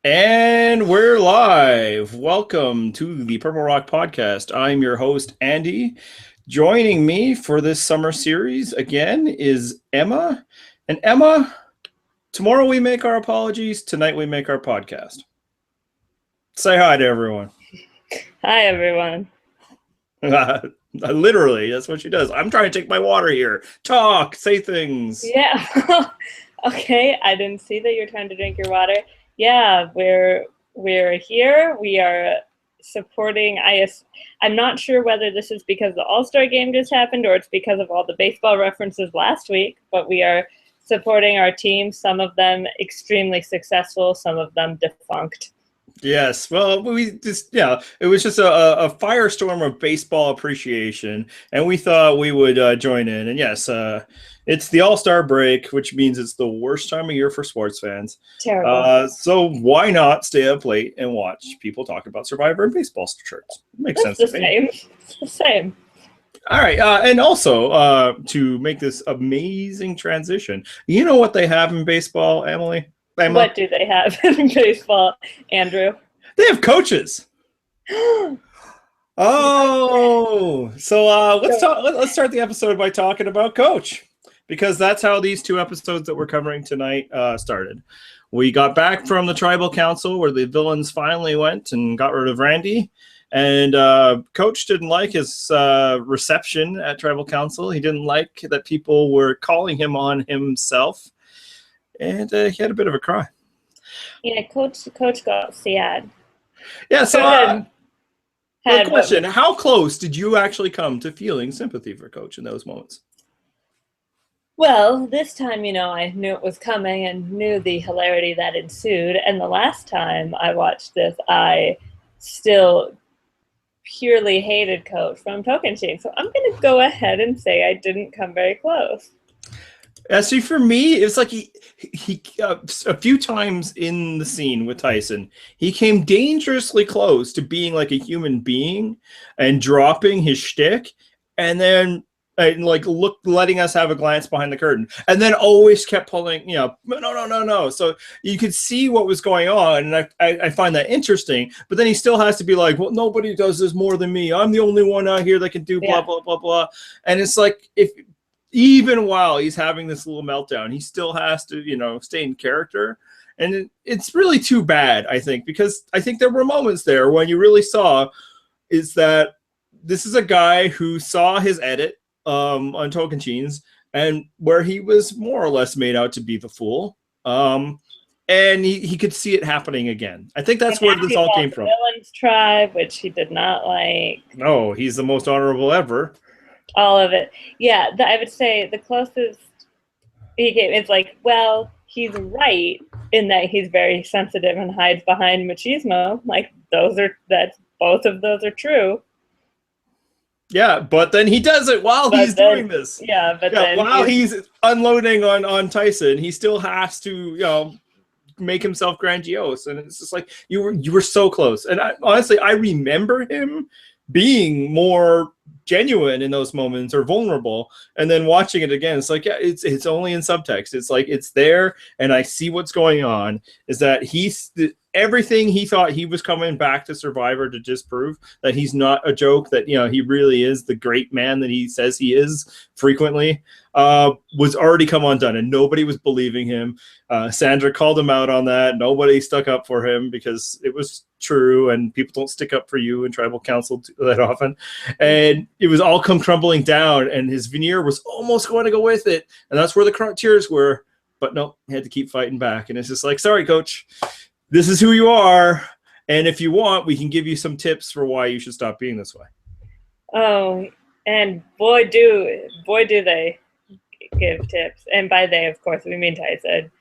And we're live. Welcome to the Purple Rock Podcast. I'm your host, Andy. Joining me for this summer series again is Emma. And Emma, tomorrow we make our apologies. Tonight we make our podcast. Say hi to everyone. Hi, everyone. Literally, that's what she does. I'm trying to take my water here. Talk, say things. Yeah. Okay, I didn't see that you're trying to drink your water. Yeah, we're here. We are supporting. I'm not sure whether this is because the All-Star game just happened or it's because of all the baseball references last week, but we are supporting our team. Some of them extremely successful, some of them defunct. Yes, well, it was just a firestorm of baseball appreciation, and we thought we would join in. And yes, it's the All-Star break, which means it's the worst time of year for sports fans. Terrible. So why not stay up late and watch people talk about Survivor and baseball shirts? Makes sense to me. It's the same. All right, and also to make this amazing transition, you know what they have in baseball, Emma? What do they have in baseball, Andrew? They have coaches. Oh, so let's start the episode by talking about Coach, because that's how these two episodes that we're covering tonight started. We got back from the tribal council where the villains finally went and got rid of Randy, and Coach didn't like his reception at tribal council. He didn't like that people were calling him on himself, and he had a bit of a cry. Yeah, Coach got sad. Yeah, so question, how close did you actually come to feeling sympathy for Coach in those moments? Well, this time, I knew it was coming and knew the hilarity that ensued. And the last time I watched this, I still purely hated Coach from Token Chain. So I'm going to go ahead and say I didn't come very close. See, for me, it was like he a few times in the scene with Tyson, he came dangerously close to being like a human being and dropping his shtick, and then letting us have a glance behind the curtain, and then always kept pulling, no. So you could see what was going on, and I find that interesting. But then he still has to be like, well, nobody does this more than me. I'm the only one out here that can do blah blah blah blah. And it's like even while he's having this little meltdown, he still has to, stay in character. And it's really too bad, I think, because I think there were moments there when you really saw is that this is a guy who saw his edit on Token Chains and where he was more or less made out to be the fool. And he could see it happening again. I think that's where this all came from. Villains tribe, which he did not like. No, he's the most honorable ever. All of it. Yeah, I would say the closest he came, it's like, well, he's right in that he's very sensitive and hides behind machismo. Like, both of those are true. Yeah, but then he does it while he's doing this. Yeah, but then while he's unloading on Tyson, he still has to, make himself grandiose. And it's just like, you were so close. And honestly, I remember him being more genuine in those moments or vulnerable, and then watching it again, it's like, yeah, it's only in subtext. It's like it's there, and I see what's going on. Is that everything he thought he was coming back to Survivor to disprove that he's not a joke, that he really is the great man that he says he is frequently, was already come undone, and nobody was believing him. Sandra called him out on that. Nobody stuck up for him because it was true, and people don't stick up for you in tribal council that often. And it was all come crumbling down, and his veneer was almost going to go with it, and that's where the tears were. But no, he had to keep fighting back, and it's just like, sorry, Coach, this is who you are, and if you want, we can give you some tips for why you should stop being this way. Oh, and boy do they give tips. And by they, of course, we mean Tyson,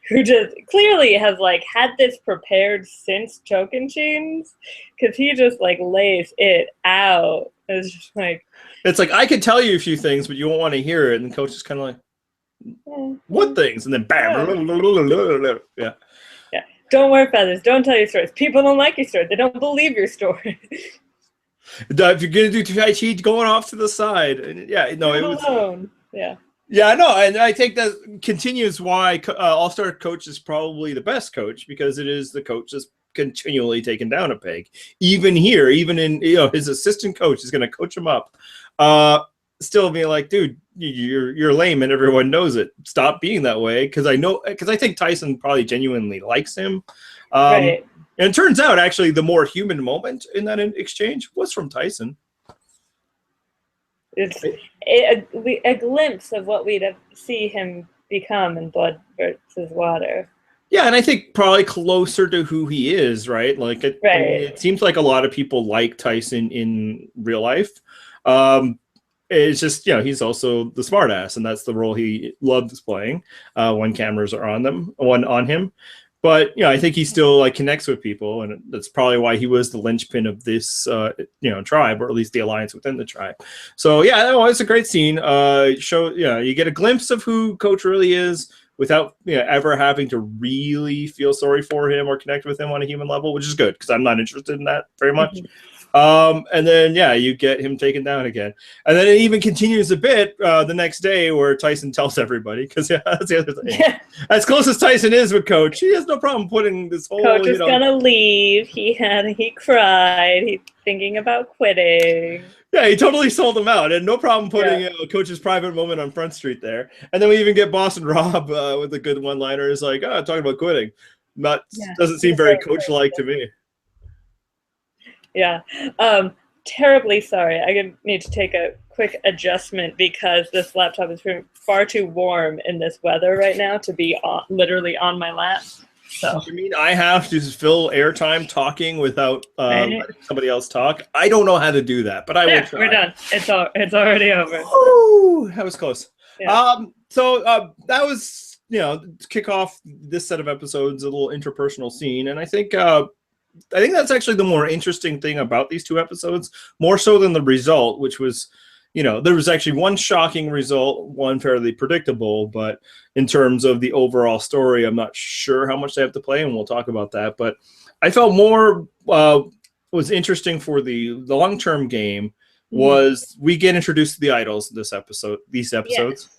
who just clearly has had this prepared since Token Chains, because he just lays it out. It's just it's like, I could tell you a few things, but you won't want to hear it. And the Coach is kind of like, what things? And then bam. Yeah. Yeah. Don't wear feathers. Don't tell your stories. People don't like your story. They don't believe your story. If you're going to do Tai Chi, going off to the side. And it was. Alone. Yeah. Yeah, no, and I think that continues why All-Star Coach is probably the best coach, because it is the coach that's continually taken down a peg. Even here, even in his assistant coach is going to coach him up. Still being like, dude, you're lame and everyone knows it. Stop being that way, because I think Tyson probably genuinely likes him. Right. And it turns out actually the more human moment in that exchange was from Tyson. It's a glimpse of what we'd see him become in Blood versus Water. Yeah, and I think probably closer to who he is, right? Like, I mean, it seems like a lot of people like Tyson in real life. It's just, he's also the smartass, and that's the role he loves playing when cameras are on him. But I think he still like connects with people, and that's probably why he was the linchpin of this tribe, or at least the alliance within the tribe. So yeah, no, it's a great scene. You get a glimpse of who Coach really is without ever having to really feel sorry for him or connect with him on a human level, which is good, because I'm not interested in that very much. And then you get him taken down again, and then it even continues a bit the next day, where Tyson tells everybody, because that's the other thing. Yeah. As close as Tyson is with Coach, he has no problem putting this whole Coach is gonna leave. He cried. He's thinking about quitting. Yeah, he totally sold him out, and no problem putting Coach's private moment on Front Street there. And then we even get Boston Rob with a good one-liner. Is like, talking about quitting. Doesn't seem very Coach-like to me. Yeah. Terribly sorry. I need to take a quick adjustment, because this laptop is far too warm in this weather right now to be literally on my lap. So you mean I have to fill airtime talking without letting somebody else talk? I don't know how to do that, but I will try. We're done. It's already over. Ooh, that was close. Yeah. So that was to kick off this set of episodes, a little interpersonal scene, and I think that's actually the more interesting thing about these two episodes, more so than the result, which was, there was actually one shocking result, one fairly predictable, but in terms of the overall story, I'm not sure how much they have to play, and we'll talk about that. But I felt more was interesting for the long-term game was we get introduced to the idols these episodes.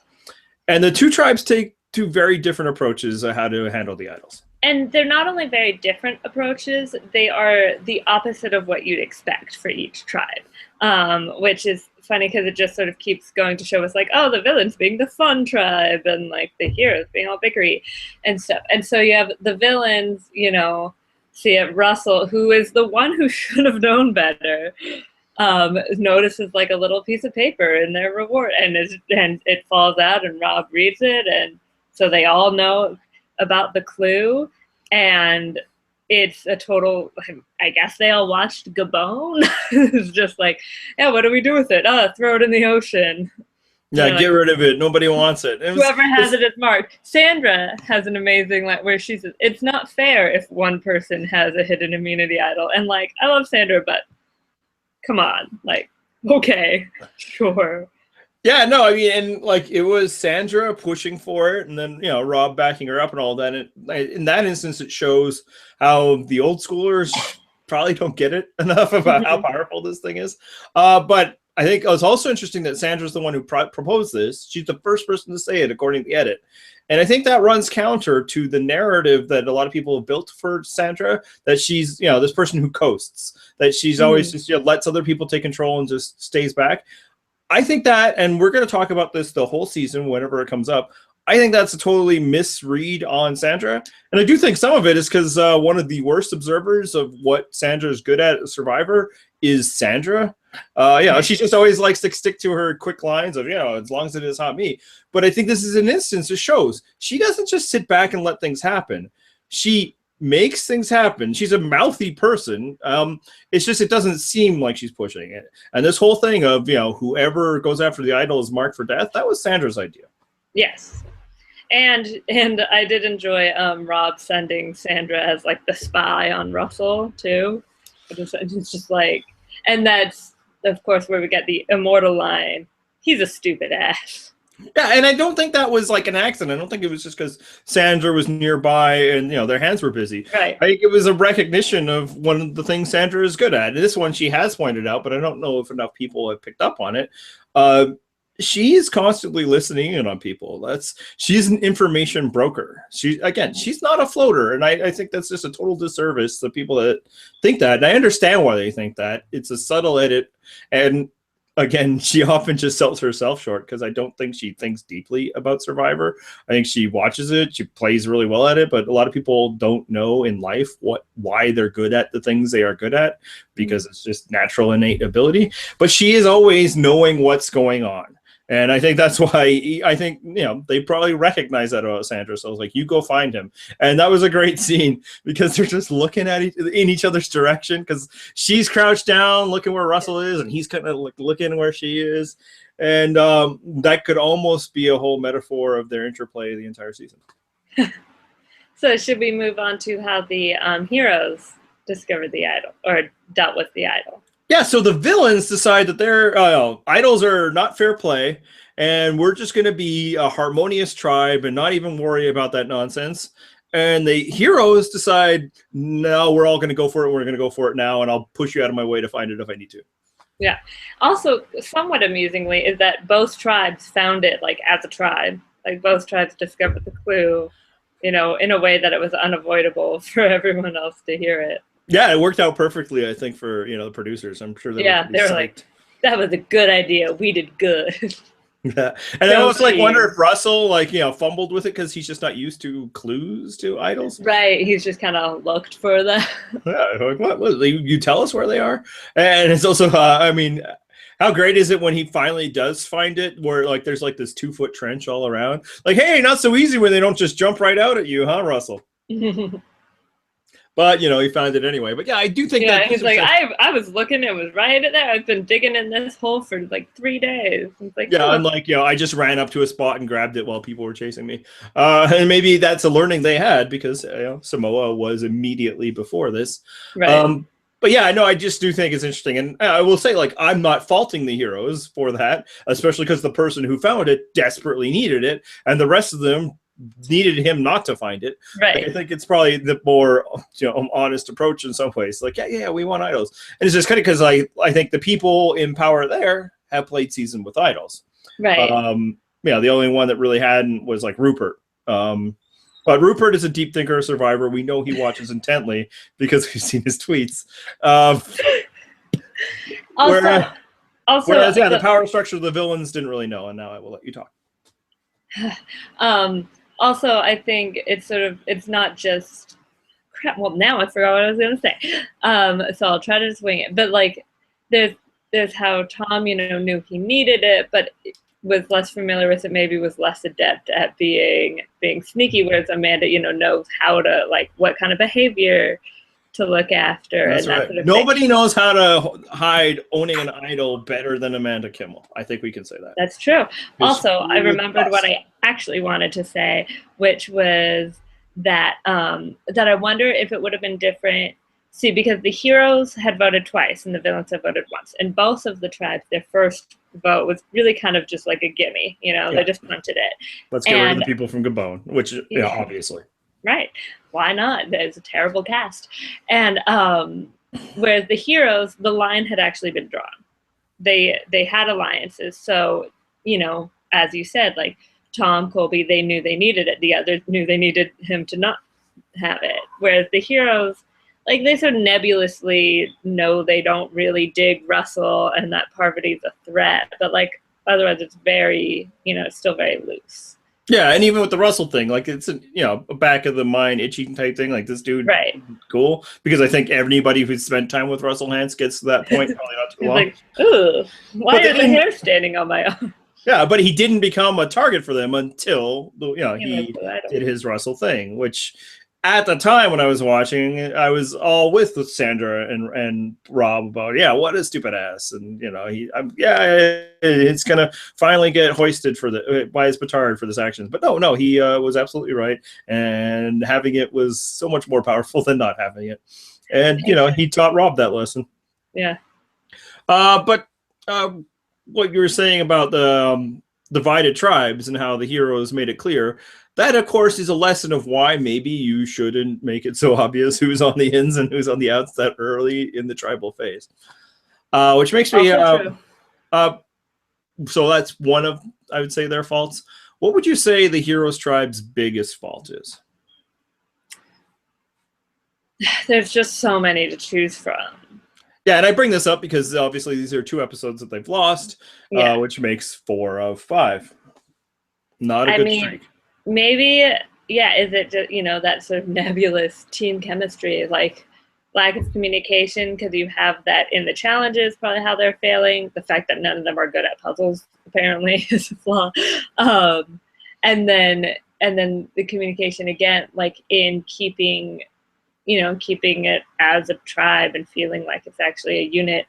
And the two tribes take two very different approaches of how to handle the idols. And they're not only very different approaches, they are the opposite of what you'd expect for each tribe, which is funny, because it just sort of keeps going to show us, like, oh, the villains being the fun tribe, and like the heroes being all bickery and stuff. And so you have the villains, so you have Russell, who is the one who should have known better, notices like a little piece of paper in their reward, and it falls out, and Rob reads it, and so they all know about the clue, and it's a total, I guess they all watched Gabon. It's just like, what do we do with it? Throw it in the ocean. Yeah, get rid of it. Nobody wants it. Whoever has it is marked. Sandra has an amazing where she says, it's not fair if one person has a hidden immunity idol. And like, I love Sandra, but come on, like, okay, sure. Yeah, no, I mean, and like, it was Sandra pushing for it, and then Rob backing her up and all that. And in that instance, it shows how the old schoolers probably don't get it enough about how powerful this thing is. But I think it was also interesting that Sandra's the one who proposed this. She's the first person to say it, according to the edit. And I think that runs counter to the narrative that a lot of people have built for Sandra, that she's, this person who coasts, that she's always just lets other people take control and just stays back. I think that, and we're going to talk about this the whole season whenever it comes up, I think that's a totally misread on Sandra. And I do think some of it is because one of the worst observers of what Sandra is good at Survivor is Sandra. She just always likes to stick to her quick lines of, as long as it is hot meat. But I think this is an instance that shows she doesn't just sit back and let things happen. She makes things happen. She's a mouthy person. It's just, it doesn't seem like she's pushing it. And this whole thing of, whoever goes after the idol is marked for death, that was Sandra's idea. Yes. And I did enjoy Rob sending Sandra as like the spy on Russell too. It's just like, and that's of course where we get the immortal line, he's a stupid ass. Yeah, and I don't think that was like an accident. I don't think it was just because Sandra was nearby and their hands were busy. Right. I think it was a recognition of one of the things Sandra is good at. And this one she has pointed out, but I don't know if enough people have picked up on it. she's constantly listening in on people. She's an information broker. She's not a floater, and I think that's just a total disservice to people that think that. And I understand why they think that. It's a subtle edit, and again, she often just sells herself short because I don't think she thinks deeply about Survivor. I think she watches it, she plays really well at it, but a lot of people don't know in life why they're good at the things they are good at because it's just natural innate ability. But she is always knowing what's going on. And I think that's why I think, they probably recognize that about Sandra. So I was like, you go find him. And that was a great scene because they're just looking at in each other's direction because she's crouched down looking where Russell is and he's kind of looking where she is. And that could almost be a whole metaphor of their interplay the entire season. So should we move on to how the heroes discovered the idol or dealt with the idol? Yeah, so the villains decide that their idols are not fair play, and we're just going to be a harmonious tribe and not even worry about that nonsense. And the heroes decide, no, we're all going to go for it. We're going to go for it now, and I'll push you out of my way to find it if I need to. Yeah. Also, somewhat amusingly, is that both tribes found it like as a tribe. Like both tribes discovered the clue, in a way that it was unavoidable for everyone else to hear it. Yeah, it worked out perfectly, I think, for the producers. I'm sure they were like, that was a good idea. We did good. Yeah, and I almost wonder if Russell fumbled with it because he's just not used to clues to idols. Right, he's just kind of looked for that. Yeah, like what? You tell us where they are, and it's also, how great is it when he finally does find it, where there's this 2-foot trench all around? Like, hey, not so easy when they don't just jump right out at you, huh, Russell? But, he found it anyway. But, yeah, I do think that... he's like, I was looking, it was right there. I've been digging in this hole for, 3 days. It's like, yeah, I'm I just ran up to a spot and grabbed it while people were chasing me. And maybe that's a learning they had because, Samoa was immediately before this. Right. But, yeah, no, I just do think it's interesting. And I will say, I'm not faulting the heroes for that, especially because the person who found it desperately needed it. And the rest of them needed him not to find it. Right. I think it's probably the more honest approach in some ways. Yeah, we want idols, and it's just kind of because I think the people in power there have played season with idols. Right. The only one that really hadn't was Rupert. But Rupert is a deep thinker, survivor. We know he watches intently because we've seen his tweets. Whereas the power structure of the villains didn't really know, and now I will let you talk. Also, I think it's not just crap. Well, now I forgot what I was going to say. So I'll try to swing it. But there's how Tom, knew he needed it, but was less familiar with it. Maybe was less adept at being sneaky. Whereas Amanda, knows how to what kind of behavior to look after. That's right. Sort of nobody knows how to hide owning an idol better than Amanda Kimmel. I think we can say that. That's true. Also, I remembered what I actually wanted to say, which was that that I wonder if it would have been different. See, because the heroes had voted twice and the villains had voted once. And both of the tribes, their first vote was really kind of just like a gimme. They just punted it. Let's get rid of the people from Gabon, which, obviously. Right. Why not? There's a terrible cast. And whereas the heroes, the line had actually been drawn. They had alliances. So, as you said, Tom, Colby, they knew they needed it. The others knew they needed him to not have it. Whereas the heroes, they sort of nebulously know they don't really dig Russell and that Parvati's a threat. But otherwise it's very, it's still very loose. Yeah, and even with the Russell thing, it's a back of the mind itching type thing. This dude, right? Cool, because I think anybody who's spent time with Russell Hantz gets to that point probably not too long. Ooh, why are the hair standing on my arm? Yeah, but he didn't become a target for them until he did his Russell thing, which at the time when I was watching, I was all with Sandra and Rob about, what a stupid ass, and it's gonna finally get hoisted by his petard for this action. But no, he was absolutely right, and having it was so much more powerful than not having it, and he taught Rob that lesson. Yeah. But what you were saying about the divided tribes and how the heroes made it clear. That, of course, is a lesson of why maybe you shouldn't make it so obvious who's on the ins and who's on the outs that early in the tribal phase. Which makes me... So that's one of, I would say, their faults. What would you say the Heroes Tribe's biggest fault is? There's just so many to choose from. Yeah, and I bring this up because obviously these are 2 episodes that they've lost, Yeah. which makes 4 of 5. Not a I good mean, streak. maybe, yeah, is it just, that sort of nebulous team chemistry, like lack of communication, because you have that in the challenges, probably how they're failing. The fact that none of them are good at puzzles, apparently, is a flaw. Um, and then the communication again, like in keeping it as a tribe and feeling like it's actually a unit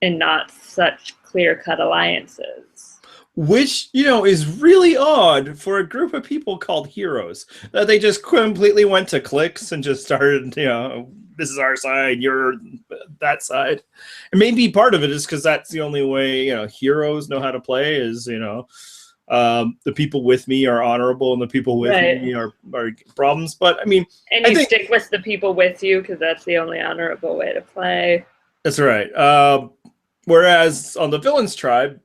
and not such clear-cut alliances. Which, is really odd for a group of people called heroes. That they just completely went to cliques and just started, this is our side, you're that side. And maybe part of it is because that's the only way, heroes know how to play is, the people with me are honorable and the people with me are problems. But I mean, and you stick with the people with you because that's the only honorable way to play. That's right. Whereas on the Villains Tribe,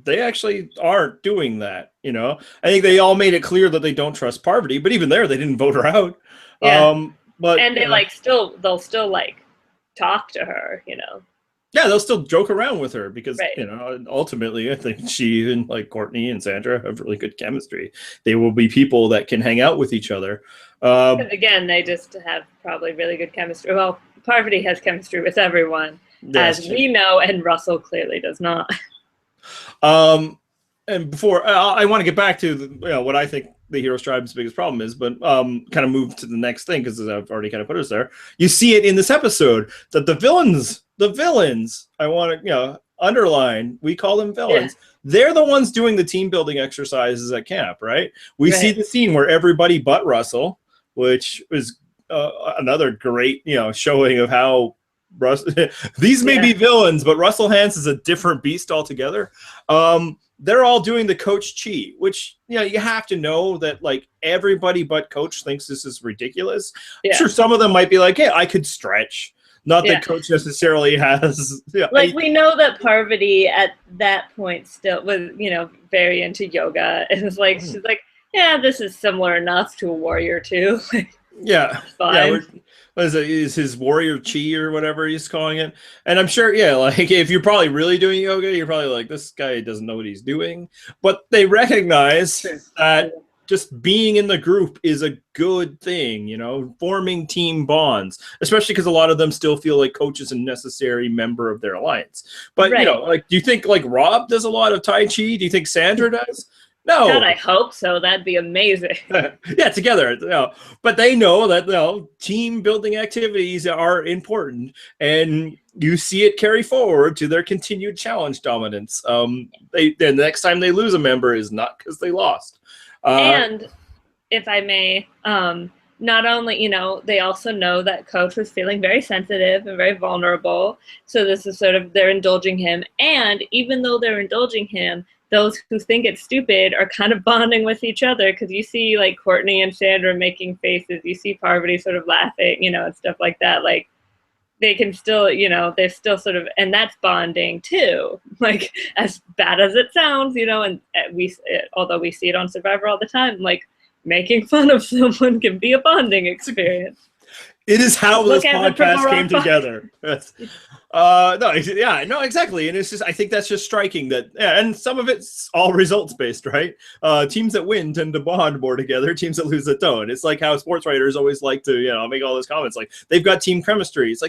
they actually aren't doing that. I think they all made it clear that they don't trust Parvati, but even there, they didn't vote her out. Yeah. But and they they'll still talk to her. Yeah, they'll still joke around with her because ultimately, I think she and Courtney and Sandra have really good chemistry. They will be people that can hang out with each other. Again, they just have probably really good chemistry. Well, Parvati has chemistry with everyone, as we know, and Russell clearly does not. And before I want to get back to what I think the Heroes Tribe's biggest problem is, but kind of move to the next thing because I've already kind of put us there. You see it in this episode that the villains, I want to underline, we call them villains. Yeah. They're the ones doing the team building exercises at camp, right? We see the scene where everybody but Russell, which is another great showing of how these may be villains, but Russell Hantz is a different beast altogether. They're all doing the Coach Chi, which you have to know that everybody but Coach thinks this is ridiculous. Yeah. I'm sure some of them might be like, "Hey, I could stretch." Not that Coach necessarily has. We know that Parvati at that point still was, very into yoga. It was she's like, "Yeah, this is similar enough to a warrior too." Yeah. What is it? Is his warrior chi or whatever he's calling it? And I'm sure, if you're probably really doing yoga, you're probably like, this guy doesn't know what he's doing. But they recognize that just being in the group is a good thing, forming team bonds, especially because a lot of them still feel like Coach is a necessary member of their alliance. But, do you think Rob does a lot of Tai Chi? Do you think Sandra does? No. God, I hope so. That'd be amazing. Yeah, together. But they know that team building activities are important, and you see it carry forward to their continued challenge dominance. The next time they lose a member is not because they lost. And if I may, not only, they also know that Coach was feeling very sensitive and very vulnerable. So this is sort of, they're indulging him. And even though they're indulging him, those who think it's stupid are kind of bonding with each other because you see Courtney and Sandra making faces. You see Parvati sort of laughing, and stuff like that. They can still, they're still sort of, and that's bonding too. As bad as it sounds, and although we see it on Survivor all the time, making fun of someone can be a bonding experience. It is how this podcast came together. No, exactly. And it's just, I think that's just striking that, and some of it's all results based, right? Teams that win tend to bond more together. Teams that lose that don't. It's like how sports writers always like to, make all those comments. They've got team chemistry. It's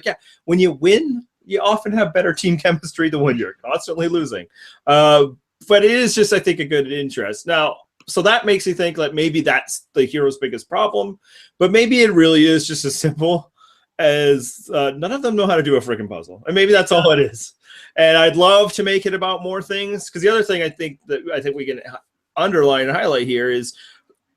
when you win, you often have better team chemistry than when you're constantly losing. But it is just, I think, a good interest. Now, so that makes you think maybe that's the hero's biggest problem, but maybe it really is just as simple as none of them know how to do a freaking puzzle, and maybe that's all it is. And I'd love to make it about more things, because the other thing I think we can underline and highlight here is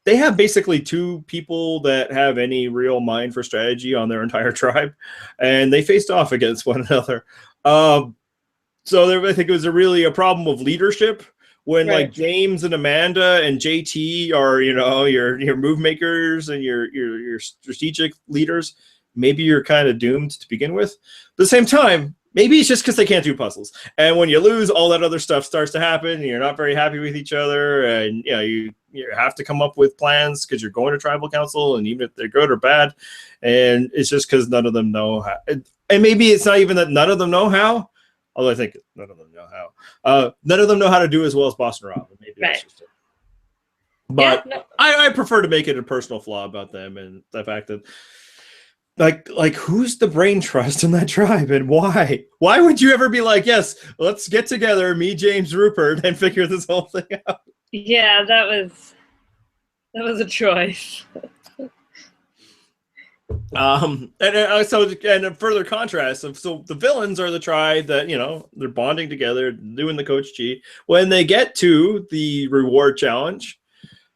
they have basically 2 people that have any real mind for strategy on their entire tribe, and they faced off against one another. So I think it was really a problem of leadership. When James and Amanda and JT are, your move makers and your strategic leaders, maybe you're kind of doomed to begin with. At the same time, Maybe it's just because they can't do puzzles. And when you lose, all that other stuff starts to happen, and you're not very happy with each other, and you have to come up with plans because you're going to tribal council, and even if they're good or bad, and it's just because none of them know how. And maybe it's not even that none of them know how, although I think none of them know how. None of them know how to do as well as Boston Rob. Maybe that's just it. But yeah, no. I prefer to make it a personal flaw about them, and the fact that like who's the brain trust in that tribe, and why? Why would you ever be like, yes, let's get together, me, James, Rupert, and figure this whole thing out? Yeah, that was a choice. And a further contrast of, so the villains are the tribe that, they're bonding together, doing the Coach G. When they get to the reward challenge,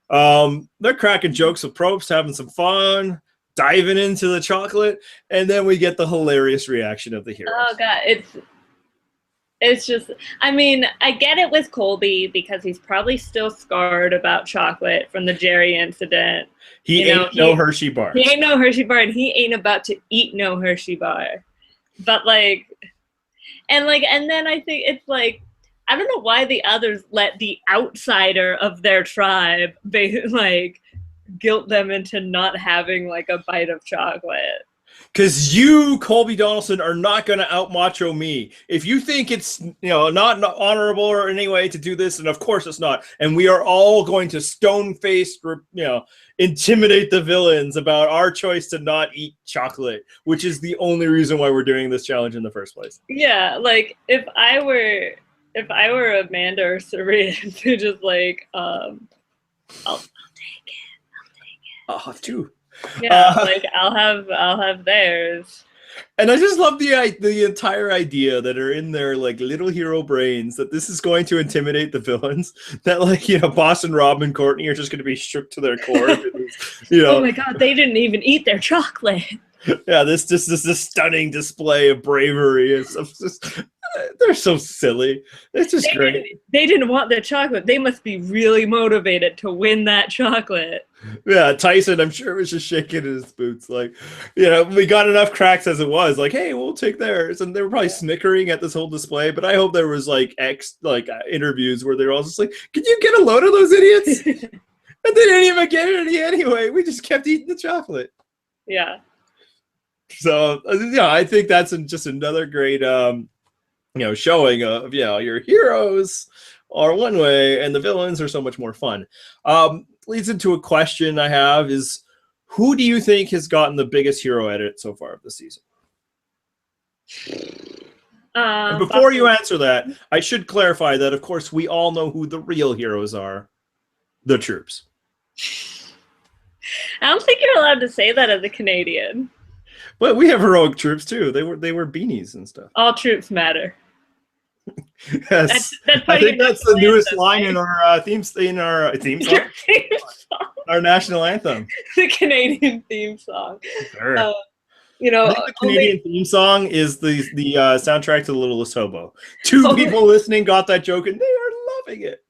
they're cracking jokes with Probst, having some fun, diving into the chocolate, and then we get the hilarious reaction of the heroes. Oh god, it's just, I mean, I get it with Colby because he's probably still scarred about chocolate from the Jerry incident. He ain't no Hershey bar. He ain't no Hershey bar, and he ain't about to eat no Hershey bar. But and then I think it's like, I don't know why the others let the outsider of their tribe guilt them into not having a bite of chocolate. Because you, Colby Donaldson, are not going to out macho me. If you think it's not honorable or in any way to do this, and of course it's not. And we are all going to stone-faced, intimidate the villains about our choice to not eat chocolate, which is the only reason why we're doing this challenge in the first place. Yeah, if I were Amanda or Serena, to just I'll take it. I'll have two. Yeah, I'll have theirs. And I just love the entire idea that are in their little hero brains that this is going to intimidate the villains. That Boston Rob and Courtney are just going to be shook to their core. Oh my god, they didn't even eat their chocolate. Yeah, this stunning display of bravery and stuff. They're so silly. It's just great. They didn't want the chocolate. They must be really motivated to win that chocolate. Yeah, Tyson, I'm sure, was just shaking in his boots. We got enough cracks as it was. Hey, we'll take theirs. And they were probably snickering at this whole display. But I hope there was interviews where they're all just can you get a load of those idiots? And they didn't even get any anyway. We just kept eating the chocolate. Yeah. So, I think that's just another great showing of your heroes are one way and the villains are so much more fun. Leads into a question I have is, who do you think has gotten the biggest hero edit so far of the season? And before you answer that, I should clarify that, of course, we all know who the real heroes are. The troops. I don't think you're allowed to say that as a Canadian. But we have heroic troops too. They wear beanies and stuff. All troops matter. Yes, I think that's the newest line in our theme song. Our national anthem. The Canadian theme song. Sure. I think the Canadian theme song is the soundtrack to The Littlest Hobo. Two people listening got that joke and they are loving it.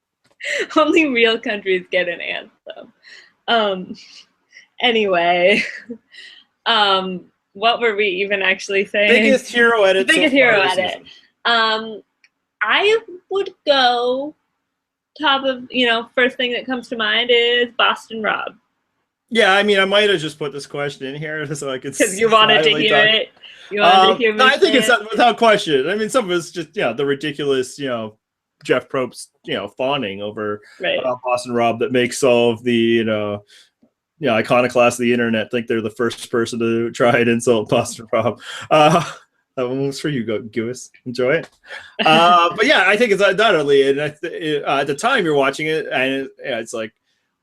Only real countries get an anthem. Anyway, what were we even actually saying? Biggest hero edit. Biggest hero edit. I would go top of, first thing that comes to mind is Boston Rob. Yeah, I mean, I might have just put this question in here so I could. Because you wanted to hear it. You wanted to hear me. I think it's without question. I mean, some of it's just the ridiculous, Jeff Probst, fawning over Boston Rob that makes all of the iconoclasts of the internet think they're the first person to try and insult Boston Rob. That one was for you, Gewis. Enjoy it. But yeah, I think it's undoubtedly, and at the time you're watching it, and it's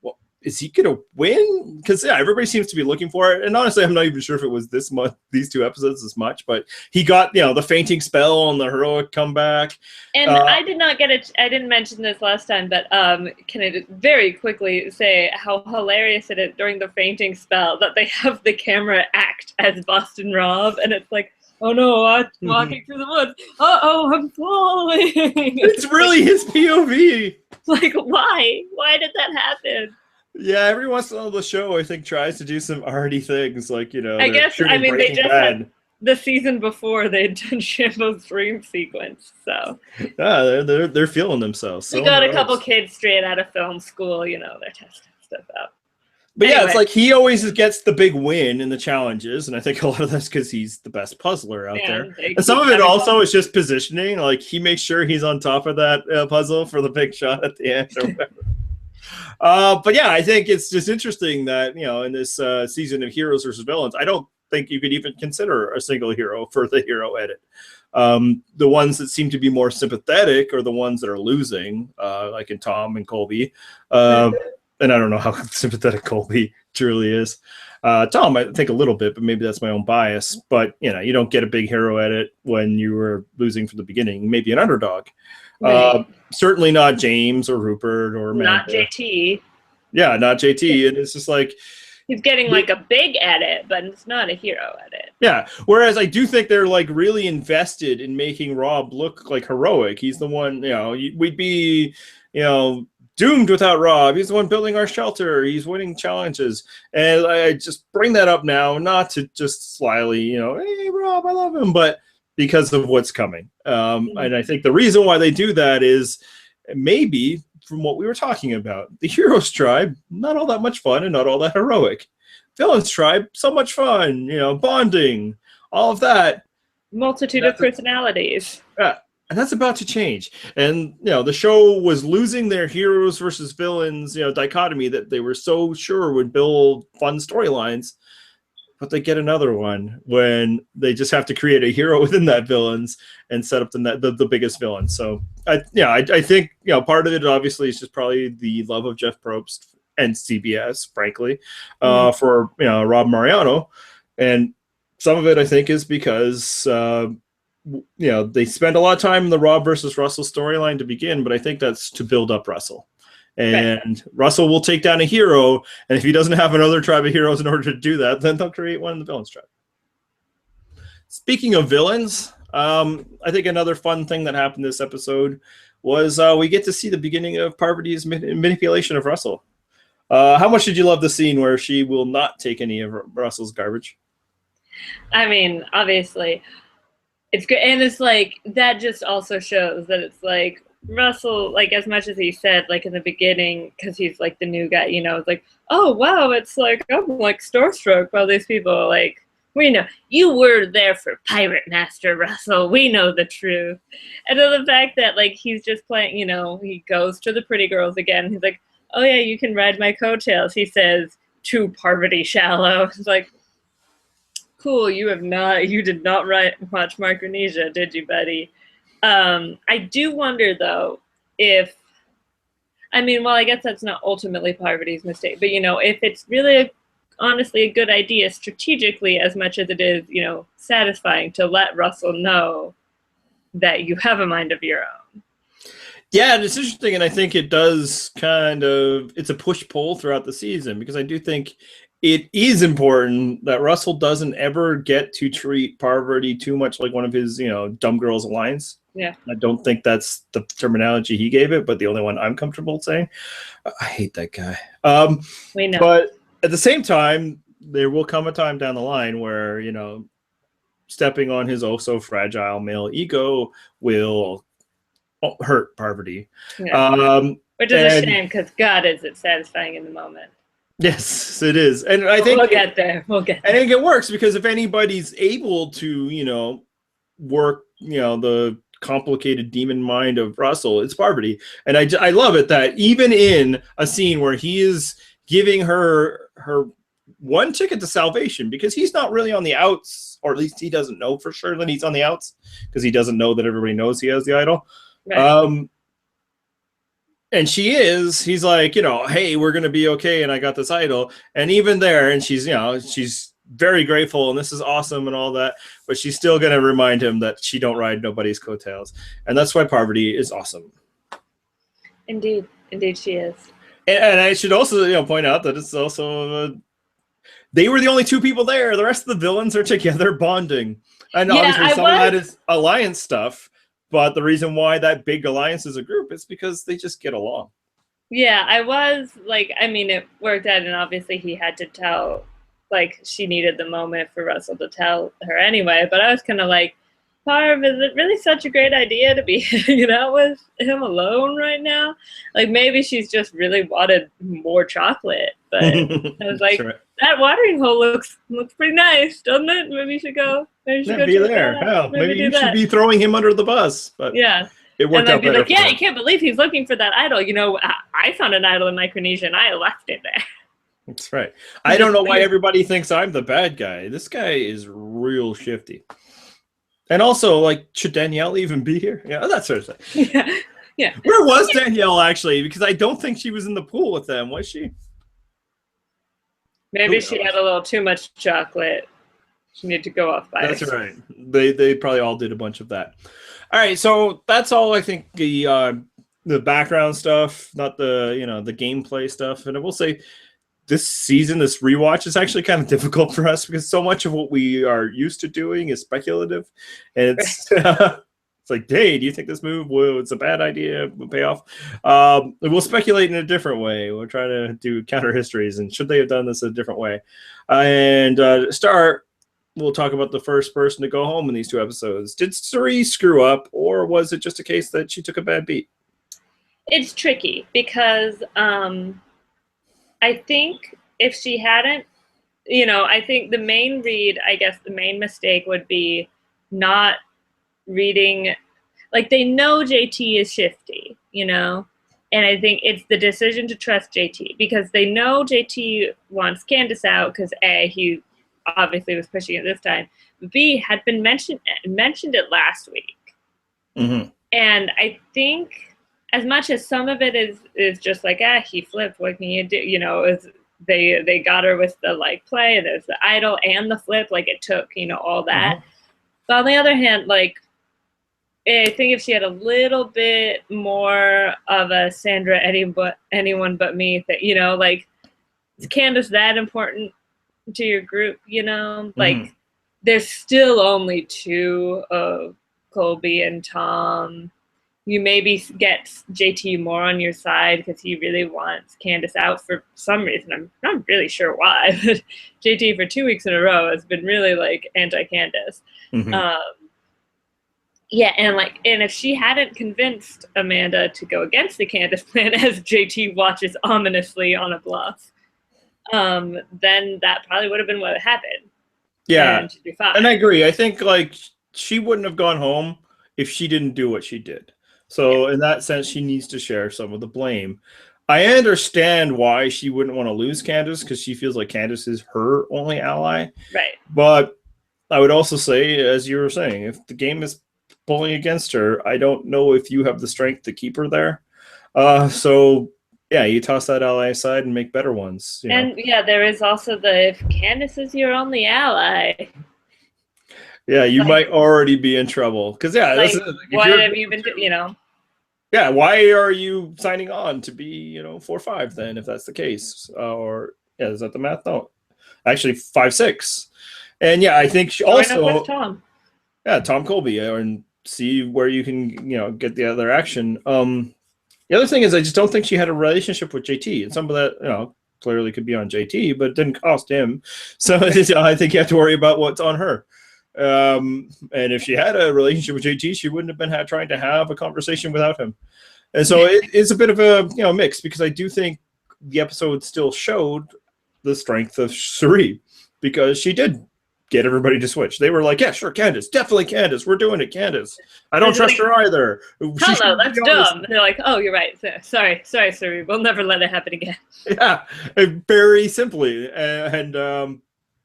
well, is he gonna win? Because everybody seems to be looking for it, and honestly, I'm not even sure if it was these two episodes as much, but he got the fainting spell and the heroic comeback. And I did not get it. I didn't mention this last time, but can I just very quickly say how hilarious it is during the fainting spell that they have the camera act as Boston Rob, and it's oh no, I'm walking through the woods. Uh-oh, I'm falling. It's really his POV. Why? Why did that happen? Yeah, every once in a while the show, I think, tries to do some arty things, I guess, I mean, the season before they'd done Shambo's dream sequence. So they're feeling themselves. we So got a couple kids straight out of film school, you know, they're testing stuff out. But Anyway. yeah, it's like he always gets the big win in the challenges, and I think a lot of that's because he's the best puzzler out there. And some of it also is just positioning. Like he makes sure he's on top of that puzzle for the big shot at the end or whatever. But yeah, I think it's just interesting that, you know, in this season of heroes versus villains, I don't think you could even consider a single hero for the hero edit. The ones that seem to be more sympathetic are the ones that are losing, like in Tom and Colby. And I don't know how sympathetic Colby truly is. Tom, I think a little bit, but maybe that's my own bias. But, you know, you don't get a big hero edit when you were losing from the beginning. Maybe an underdog. Right. Certainly not James or Rupert or Amanda. Not JT. Yeah, not JT. And it's just like... He's getting like a big edit, but it's not a hero edit. Yeah. Whereas I do think they're like really invested in making Rob look like heroic. He's the one, you know, we'd be, you know, doomed without Rob. He's the one building our shelter. He's winning challenges. And I just bring that up now, not to just slyly, you know, hey, Rob, I love him, but because of what's coming. And I think the reason why they do that is maybe from what we were talking about. The Heroes Tribe, not all that much fun and not all that heroic. Villains Tribe, so much fun, you know, bonding, all of that. Multitude of personalities. Yeah. And that's about to change. And, you know, the show was losing their heroes versus villains, you know, dichotomy that they were so sure would build fun storylines. But they get another one when they just have to create a hero within that villains and set up the biggest villain. So, I think, you know, part of it obviously is just probably the love of Jeff Probst and CBS, frankly, for, you know, Rob Mariano. And some of it, I think, is because... you know, they spend a lot of time in the Rob versus Russell storyline to begin, but I think that's to build up Russell. And right. Russell will take down a hero, and if he doesn't have another tribe of heroes in order to do that, then they'll create one in the villains tribe. Speaking of villains, I think another fun thing that happened this episode was we get to see the beginning of Parvati's manipulation of Russell. How much did you love the scene where she will not take any of Russell's garbage? I mean, obviously... It's good, and it's like that just also shows that it's like Russell, like as much as he said, like in the beginning, because he's like the new guy, you know, it's like, oh wow, it's like I'm like starstruck by these people. Like we know you were there for Pirate Master Russell. We know the truth, and then the fact that like he's just playing, you know, he goes to the pretty girls again. He's like, oh yeah, you can ride my coattails. He says to Parvati Shallow. It's like. Cool, you did not watch Micronesia, did you, buddy? I do wonder, though, if, I mean, well, I guess that's not ultimately Parvati's mistake, but, you know, if it's really, honestly, a good idea strategically as much as it is, you know, satisfying to let Russell know that you have a mind of your own. Yeah, and it's interesting, and I think it does it's a push-pull throughout the season, because I do think it is important that Russell doesn't ever get to treat Parvati too much like one of his, you know, dumb girls alliance. Yeah. I don't think that's the terminology he gave it, but the only one I'm comfortable saying. I hate that guy. We know. But at the same time, there will come a time down the line where, you know, stepping on his oh so fragile male ego will hurt Parvati. Yeah. Which is a shame, because God, is it satisfying in the moment. Yes, it is. And I think we'll get there. I think it works because if anybody's able to, you know, work, you know, the complicated demon mind of Russell, it's Parvati. And I love it that even in a scene where he is giving her one ticket to salvation, because he's not really on the outs, or at least he doesn't know for sure that he's on the outs, because he doesn't know that everybody knows he has the idol. Right. And he's like, you know, hey, we're going to be okay. And I got this idol. And even there, and she's, you know, she's very grateful and this is awesome and all that. But she's still going to remind him that she don't ride nobody's coattails. And that's why Parvati is awesome. Indeed. Indeed, she is. And I should also, you know, point out that it's also, they were the only two people there. The rest of the villains are together bonding. And obviously some of that is alliance stuff. But the reason why that big alliance is a group is because they just get along. Yeah, I was like, I mean, it worked out, and obviously he had to tell like she needed the moment for Russell to tell her anyway. But I was kind of like, Parv, is it really such a great idea to be hanging out with him alone right now? Like maybe she's just really wanted more chocolate. But I was like, Right. that watering hole looks pretty nice, doesn't it? Maybe you should go. Maybe you should go Be check there. that out. Hell, maybe do you should that. be throwing him under the bus. But Yeah. it worked And I'd out be better. like, for yeah, him. I can't believe he's looking for that idol. You know, I found an idol in Micronesia and I left it there. That's right. I don't know why everybody thinks I'm the bad guy. This guy is real shifty. And also, like, should Danielle even be here? Yeah, that sort of thing. Yeah. Yeah. Where was Danielle, actually? Because I don't think she was in the pool with them, was she? Maybe she had a little too much chocolate. She needed to go off by That's herself. right. They probably all did a bunch of that. All right, so that's all I think the background stuff, not the the gameplay stuff. And I will say this season, this rewatch is actually kind of difficult for us because so much of what we are used to doing is speculative. And it's it's like, hey, do you think this move it's a bad idea? Will pay off? We'll speculate in a different way. We'll try to do counter histories and should they have done this a different way? And to start, we'll talk about the first person to go home in these 2 episodes. Did Suri screw up, or was it just a case that she took a bad beat? It's tricky because I think if she hadn't, I think the main read, I guess the main mistake would be not reading, like they know JT is shifty, and I think it's the decision to trust JT because they know JT wants Candace out because A, he obviously was pushing it this time, B, had been mentioned it last week. Mm-hmm. And I think as much as some of it is just like, he flipped, what can you do? Is they got her with the like play, and there's the idol and the flip, like it took, all that. Mm-hmm. But on the other hand, like I think if she had a little bit more of a Sandra anyone but me thing, like is Candace that important to your group, like Mm-hmm. there's still only 2 of Colby and Tom. You maybe get JT more on your side because he really wants Candace out for some reason. I'm not really sure why, but JT for 2 weeks in a row has been really like anti-Candace. Mm-hmm. And if she hadn't convinced Amanda to go against the Candace plan as JT watches ominously on a bluff, then that probably would have been what happened. Yeah, and she'd be fine. And I agree. I think like she wouldn't have gone home if she didn't do what she did. So in that sense, she needs to share some of the blame. I understand why she wouldn't want to lose Candace because she feels like Candace is her only ally. Right. But I would also say, as you were saying, if the game is pulling against her, I don't know if you have the strength to keep her there. So yeah, you toss that ally aside and make better ones. And yeah, there is also the if Candace is your only ally. Yeah, you might already be in trouble because what have you been doing? Yeah, why are you signing on to be 4-5 then if that's the case? Or is that the math? No, actually 5-6. And yeah, I think she also Tom. Yeah, Tom Colby, and see where you can get the other action. The other thing is I just don't think she had a relationship with JT, and some of that clearly could be on JT, but it didn't cost him. So I think you have to worry about what's on her. And if she had a relationship with JT, she wouldn't have been trying to have a conversation without him. And so it is a bit of a mix because I do think the episode still showed the strength of Suri because she did get everybody to switch. They were like, yeah, sure, Candace, definitely Candace. We're doing it, Candace. I don't trust her either. Hello, that's dumb. And they're like, oh, you're right. Sorry, Suri. We'll never let it happen again. Yeah, very simply. And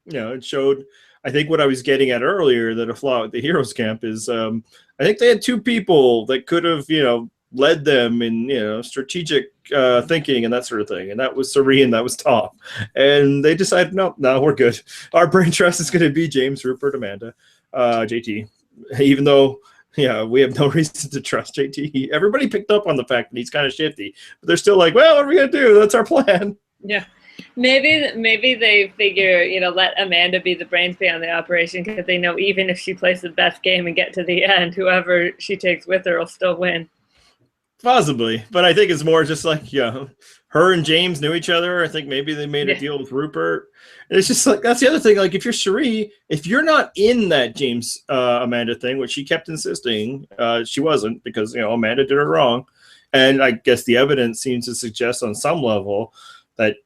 it showed, I think what I was getting at earlier, that a flaw at the Heroes Camp is I think they had 2 people that could have, led them in, strategic thinking and that sort of thing. And that was Suri and that was Tom. And they decided, no, we're good. Our brain trust is going to be James, Rupert, Amanda, JT. Even though, we have no reason to trust JT. Everybody picked up on the fact that he's kind of shifty. But they're still like, well, what are we going to do? That's our plan. Yeah. Maybe they figure, let Amanda be the brains behind the operation because they know even if she plays the best game and get to the end, whoever she takes with her will still win. Possibly, but I think it's more just like, her and James knew each other. I think maybe they made a deal with Rupert. And it's just like, that's the other thing. Like, if you're Cherie, if you're not in that James Amanda thing, which she kept insisting she wasn't, because Amanda did her wrong, and I guess the evidence seems to suggest on some level that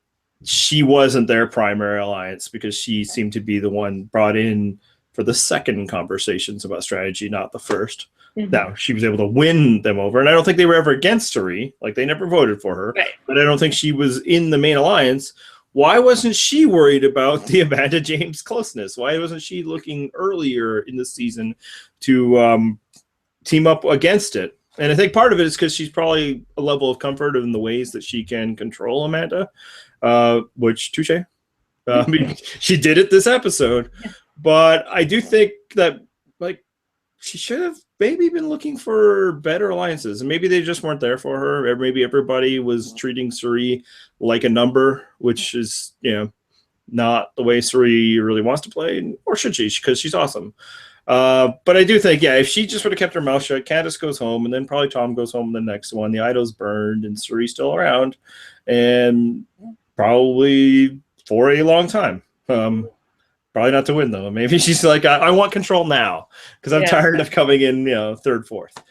she wasn't their primary alliance, because she seemed to be the one brought in for the second conversations about strategy, not the first. Mm-hmm. Now, she was able to win them over, and I don't think they were ever against Cherie. Like, they never voted for her, right. But I don't think she was in the main alliance. Why wasn't she worried about the Amanda James closeness? Why wasn't she looking earlier in the season to team up against it? And I think part of it is because she's probably a level of comfort in the ways that she can control Amanda, which, touche. I mean, she did it this episode. Yeah. But I do think that, like, she should have maybe been looking for better alliances, and maybe they just weren't there for her. Or maybe everybody was treating Cherie like a number, which is, not the way Cherie really wants to play, or should she? Because she's awesome. But I do think, if she just would have kept her mouth shut, Candace goes home, and then probably Tom goes home in the next one. The idol's burned, and Cherie's still around, and probably for a long time. Probably not to win, though. Maybe she's like, I want control now, because I'm tired of coming in, third, fourth.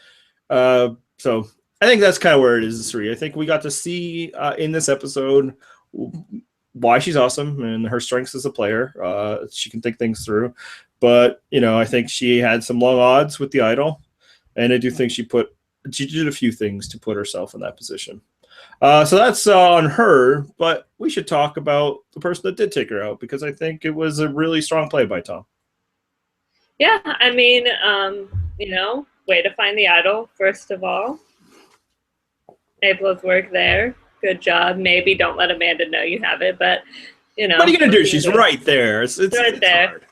So I think that's kind of where it is, Cherie. I think we got to see in this episode why she's awesome and her strengths as a player. She can think things through. But, I think she had some long odds with the idol. And I do think she did a few things to put herself in that position. So that's on her, but we should talk about the person that did take her out, because I think it was a really strong play by Tom. Yeah, I mean, way to find the idol, first of all. April's work there. Good job. Maybe don't let Amanda know you have it, but, What are you going to do? She's right there. It's right there. Hard.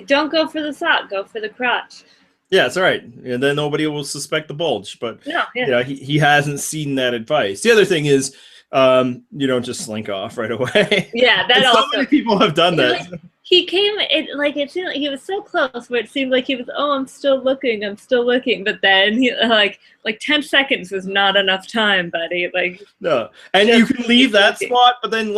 Don't go for the sock. Go for the crotch. Yeah, it's all right. And then nobody will suspect the bulge. But he hasn't seen that advice. The other thing is, you don't just slink off right away. Yeah, that also. So many people have done that. Like, he came, it seemed like he was so close, where it seemed like he was, I'm still looking. But then he, like 10 seconds was not enough time, buddy. Like, no. And you can leave that spot, but then,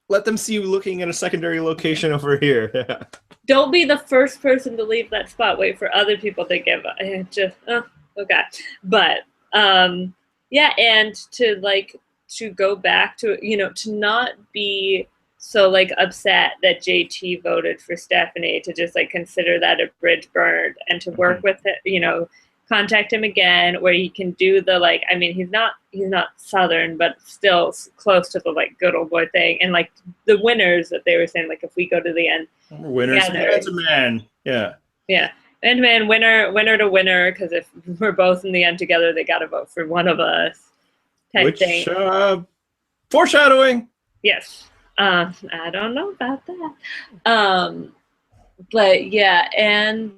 let them see you looking at a secondary location over here. Yeah. Don't be the first person to leave that spot. Wait for other people to give up. Okay. But and to go back to, to not be so upset that JT voted for Stephanie, to just consider that a bridge burned, and to work with it, contact him again, where he can do the he's not Southern, but still close to the good old boy thing, and the winners that they were saying, if we go to the end, winners, man to man, man to man, winner to winner, because if we're both in the end together, they got to vote for one of us. Which foreshadowing. Yes, I don't know about that, but yeah, and.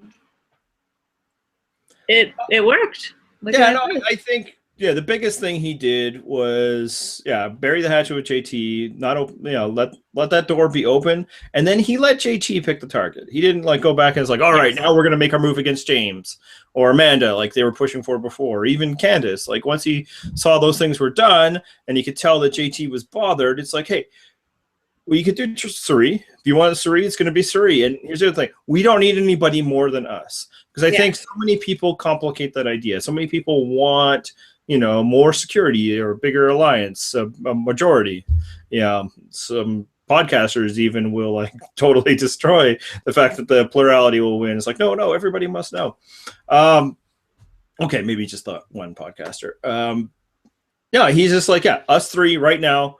It worked. I think the biggest thing he did was bury the hatchet with JT, not let that door be open, and then he let JT pick the target. He didn't go back and all right, now we're gonna make our move against James or Amanda, like they were pushing for before, or even Candace. Once he saw those things were done and he could tell that JT was bothered, it's hey, well, you could do Cherie. If you want Cherie, it's going to be Cherie. And here's the other thing. We don't need anybody more than us. Because I think so many people complicate that idea. So many people want, more security or a bigger alliance, a majority. Yeah. Some podcasters even will totally destroy the fact that the plurality will win. It's no, everybody must know. Okay, maybe just the one podcaster. He's just us three right now.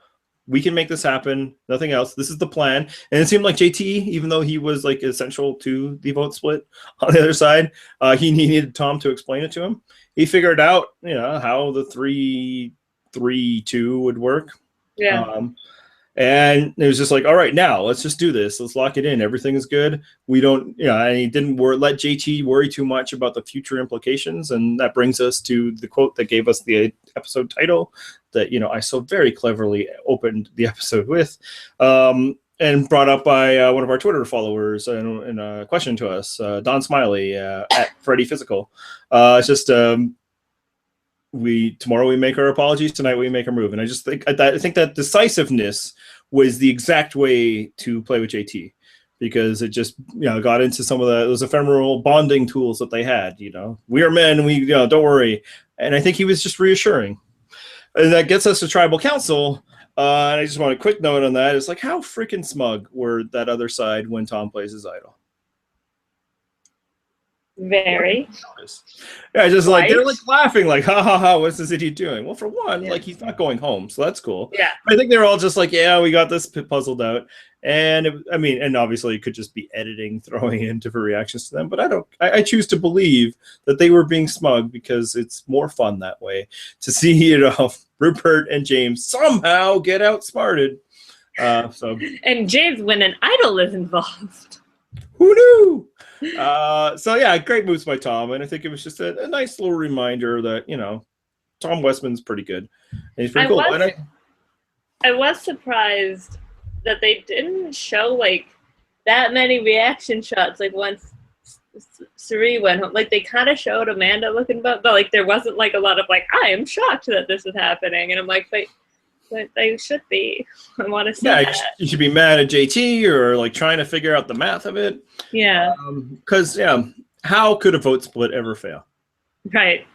We can make this happen. Nothing else. This is the plan. And it seemed like JT, even though he was essential to the vote split on the other side, he needed Tom to explain it to him. He figured out, how the 3-3-2 would work. Yeah. And it was just all right, now let's just do this. Let's lock it in. Everything is good. We don't, and he didn't let JT worry too much about the future implications. And that brings us to the quote that gave us the episode title that, I so very cleverly opened the episode with, and brought up by one of our Twitter followers in a question to us, Don Smiley at Freddy Physical. It's just, tomorrow we make our apologies, tonight we make our move. And I just think that decisiveness was the exact way to play with JT, because it just got into some of those ephemeral bonding tools that they had. We are men, we don't worry. And I think he was just reassuring. And that gets us to tribal council. And I just want a quick note on that. It's like, how freaking smug were that other side when Tom plays his idol? Very. Yeah, just like they're like laughing, like, ha ha ha, what's this idiot doing? Well, for one, like he's not going home, so that's cool. Yeah. I think they're all just like, yeah, we got this puzzled out. And and obviously it could just be editing, throwing in different reactions to them. But I choose to believe that they were being smug because it's more fun that way to see, Rupert and James somehow get outsmarted. And James, when an idol is involved. Who knew? So yeah, great moves by Tom, and I think it was just a nice little reminder that Tom Westman's pretty good. And he's pretty cool. I was surprised that they didn't show like that many reaction shots. Like once Cirie went home, like they kind of showed Amanda looking, but like there wasn't like a lot of like, I am shocked that this is happening, and I'm like, but they should be. I want to see that. You should be mad at JT or like trying to figure out the math of it. Yeah. Because how could a vote split ever fail? Right.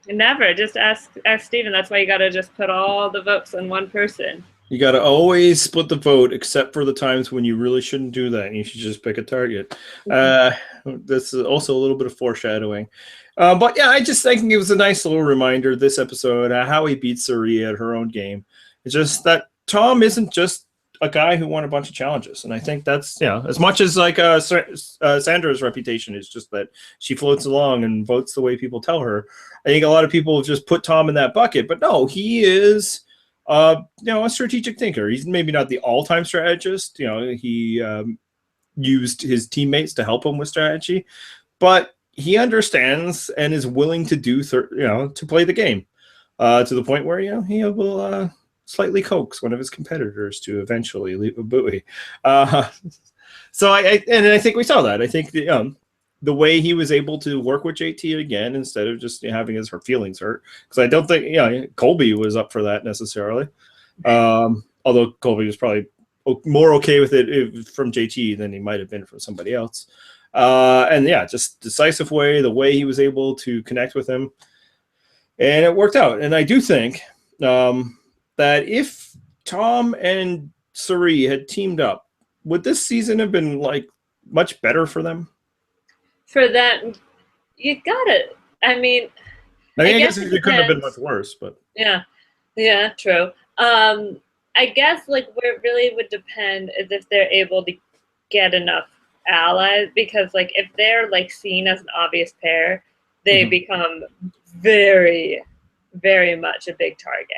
Never. Just ask Steven. That's why you got to just put all the votes on one person. You got to always split the vote, except for the times when you really shouldn't do that. And you should just pick a target. This is also a little bit of foreshadowing. But yeah, I just think it was a nice little reminder this episode how he beat Cirie at her own game. It's just that Tom isn't just a guy who won a bunch of challenges. And I think that's, as much as like Sandra's reputation is just that she floats along and votes the way people tell her. I think a lot of people just put Tom in that bucket. But no, he is a strategic thinker. He's maybe not the all-time strategist. He used his teammates to help him with strategy, but he understands and is willing to do, to play the game to the point where, he will slightly coax one of his competitors to eventually leave a buoy. So I think we saw that. I think the way he was able to work with JT again instead of just having her feelings hurt, because I don't think Colby was up for that necessarily. Although Colby was probably more okay with it from JT than he might have been from somebody else. Just decisive way, the way he was able to connect with him, and it worked out. And I do think that if Tom and Cirie had teamed up, would this season have been like much better for them? For that, you got it. I guess it couldn't have been much worse, but yeah, true. I guess like where it really would depend is if they're able to get enough allies, because like if they're like seen as an obvious pair, they become very, very much a big target.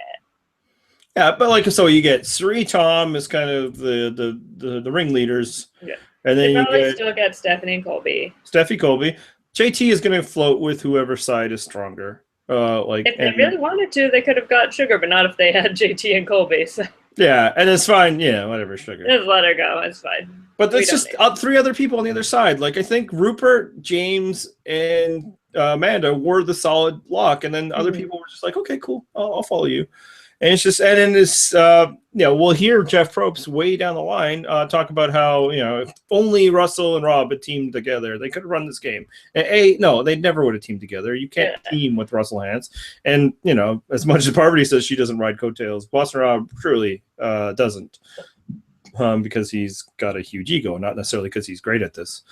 Yeah, but so you get Cirie, Tom is kind of the ringleaders. Yeah. And then you still get Stephanie and Colby. Colby. JT is going to float with whoever side is stronger. If they really wanted to, they could have got Sugar, but not if they had JT and Colby. So. Yeah, and it's fine. Yeah, whatever, Sugar. Just let her go. It's fine. But that's just three other people on the other side. Like I think Rupert, James, and Amanda were the solid block, and then other people were just like, okay, cool, I'll follow you. And it's just, and in this, we'll hear Jeff Probst way down the line talk about how, if only Russell and Rob had teamed together, they could have run this game. And no, they never would have teamed together. You can't team with Russell Hantz. And, as much as Parvati says she doesn't ride coattails, Boston Rob truly doesn't, because he's got a huge ego, not necessarily because he's great at this.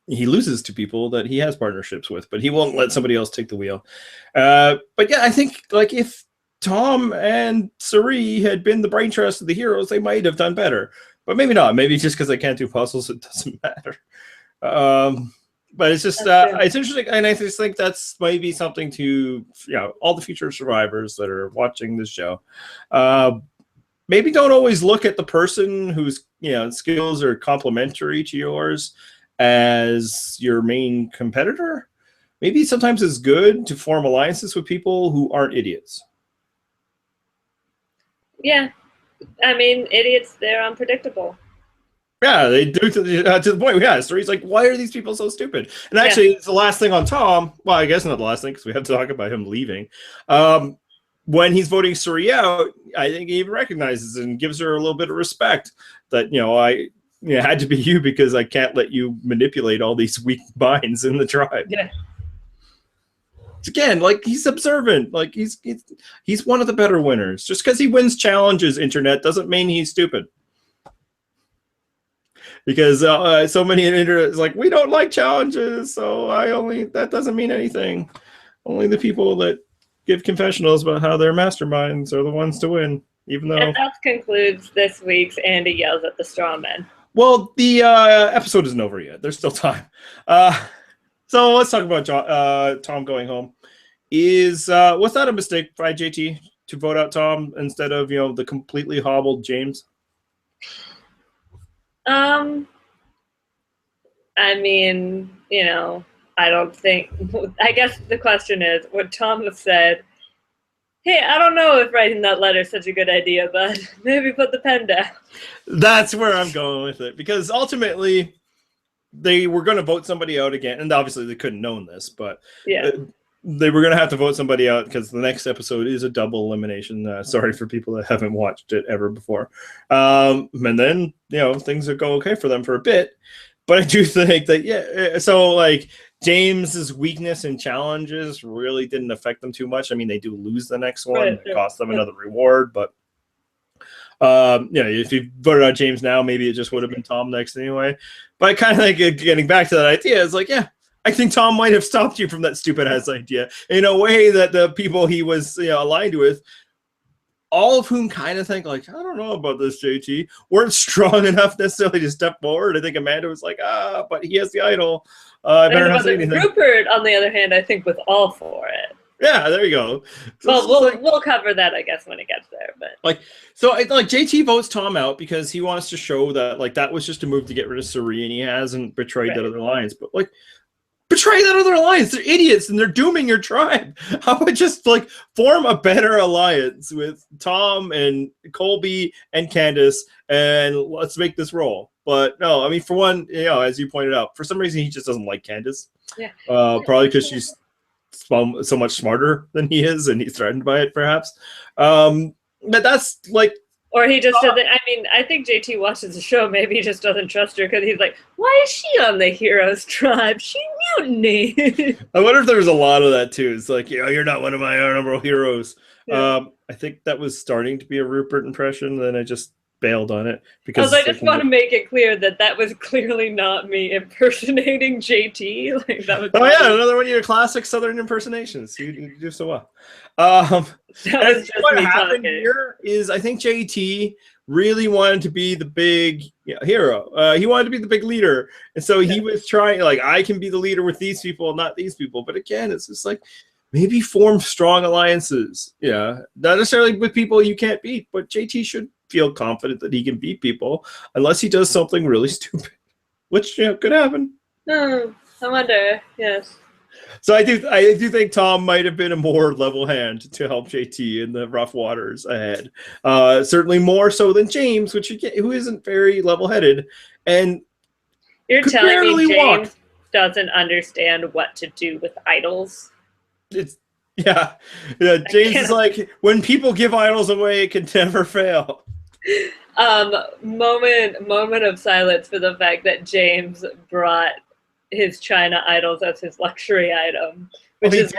He loses to people that he has partnerships with, but he won't let somebody else take the wheel. But yeah, I think like if Tom and Cirie had been the brain trust of the heroes, they might have done better, but maybe not. Maybe just because they can't do puzzles, it doesn't matter. But it's just, it's interesting. And I just think that's maybe something to, all the future survivors that are watching this show, maybe don't always look at the person whose, skills are complementary to yours as your main competitor. Maybe sometimes it's good to form alliances with people who aren't idiots. Yeah. Idiots, they're unpredictable. Yeah, they do to the point. Yeah, so he's like, why are these people so stupid? And actually, it's the last thing on Tom. Well, I guess not the last thing because we have to talk about him leaving. When he's voting Suri out, I think he even recognizes and gives her a little bit of respect that I had to be you because I can't let you manipulate all these weak minds in the tribe. Yeah. Again, like he's observant, like he's one of the better winners. Just because he wins challenges, internet doesn't mean he's stupid. Because so many in internet is like, we don't like challenges, so that doesn't mean anything. Only the people that give confessionals about how their masterminds are the ones to win, even though. And that concludes this week's Andy Yells at the Straw Men. Well, the episode isn't over yet. There's still time. So let's talk about Tom going home. Was that a mistake by JT to vote out Tom instead of the completely hobbled James? I mean, I don't think. I guess the question is, would Tom have said, "Hey, I don't know if writing that letter is such a good idea, but maybe put the pen down." That's where I'm going with it, because ultimately they were going to vote somebody out again, and obviously they couldn't known this, but yeah. They were going to have to vote somebody out because the next episode is a double elimination. Sorry for people that haven't watched it ever before. And then, things would go okay for them for a bit. But I do think that, so like James's weakness in challenges really didn't affect them too much. I mean, they do lose the next one. Right. It cost them another reward. But, if you voted out James now, maybe it just would have been Tom next anyway. But kind of like getting back to that idea, it's like, I think Tom might have stopped you from that stupid ass idea in a way that the people he was aligned with, all of whom kind of think like, I don't know about this, JT, weren't strong enough necessarily to step forward. I think Amanda was like, but he has the idol. I better not say anything. Rupert, on the other hand, I think was all for it. Yeah, there you go. So we'll cover that, I guess, when it gets there. But JT votes Tom out because he wants to show that that was just a move to get rid of Suri, and he hasn't betrayed that other alliance. But betray that other alliance. They're idiots and they're dooming your tribe. How about just form a better alliance with Tom and Colby and Candace and let's make this roll. But no, I mean, for one, as you pointed out, for some reason he just doesn't like Candace. Yeah. Probably because she's so much smarter than he is and he's threatened by it, perhaps. But that's or he just doesn't. I mean, I think JT watches the show. Maybe he just doesn't trust her because he's like, why is she on the heroes tribe? She mutiny. I wonder if there's a lot of that too. It's like, you're not one of my honorable heroes. Yeah. I think that was starting to be a Rupert impression. Then I just bailed on it because I just want to make it clear that was clearly not me impersonating JT. That was another one of your classic Southern impersonations. You do so well. What happened here is I think JT really wanted to be the big hero. He wanted to be the big leader, and so he was trying I can be the leader with these people, not these people. But again, it's just maybe form strong alliances. Yeah, not necessarily with people you can't beat, but JT should feel confident that he can beat people unless he does something really stupid, which could happen. I wonder. Yes. So I do think Tom might have been a more level hand to help JT in the rough waters ahead. Certainly more so than James, who isn't very level-headed, and you're telling me James doesn't understand what to do with idols. James is like, when people give idols away, it can never fail. Moment of silence for the fact that James brought his China idols as his luxury item, which is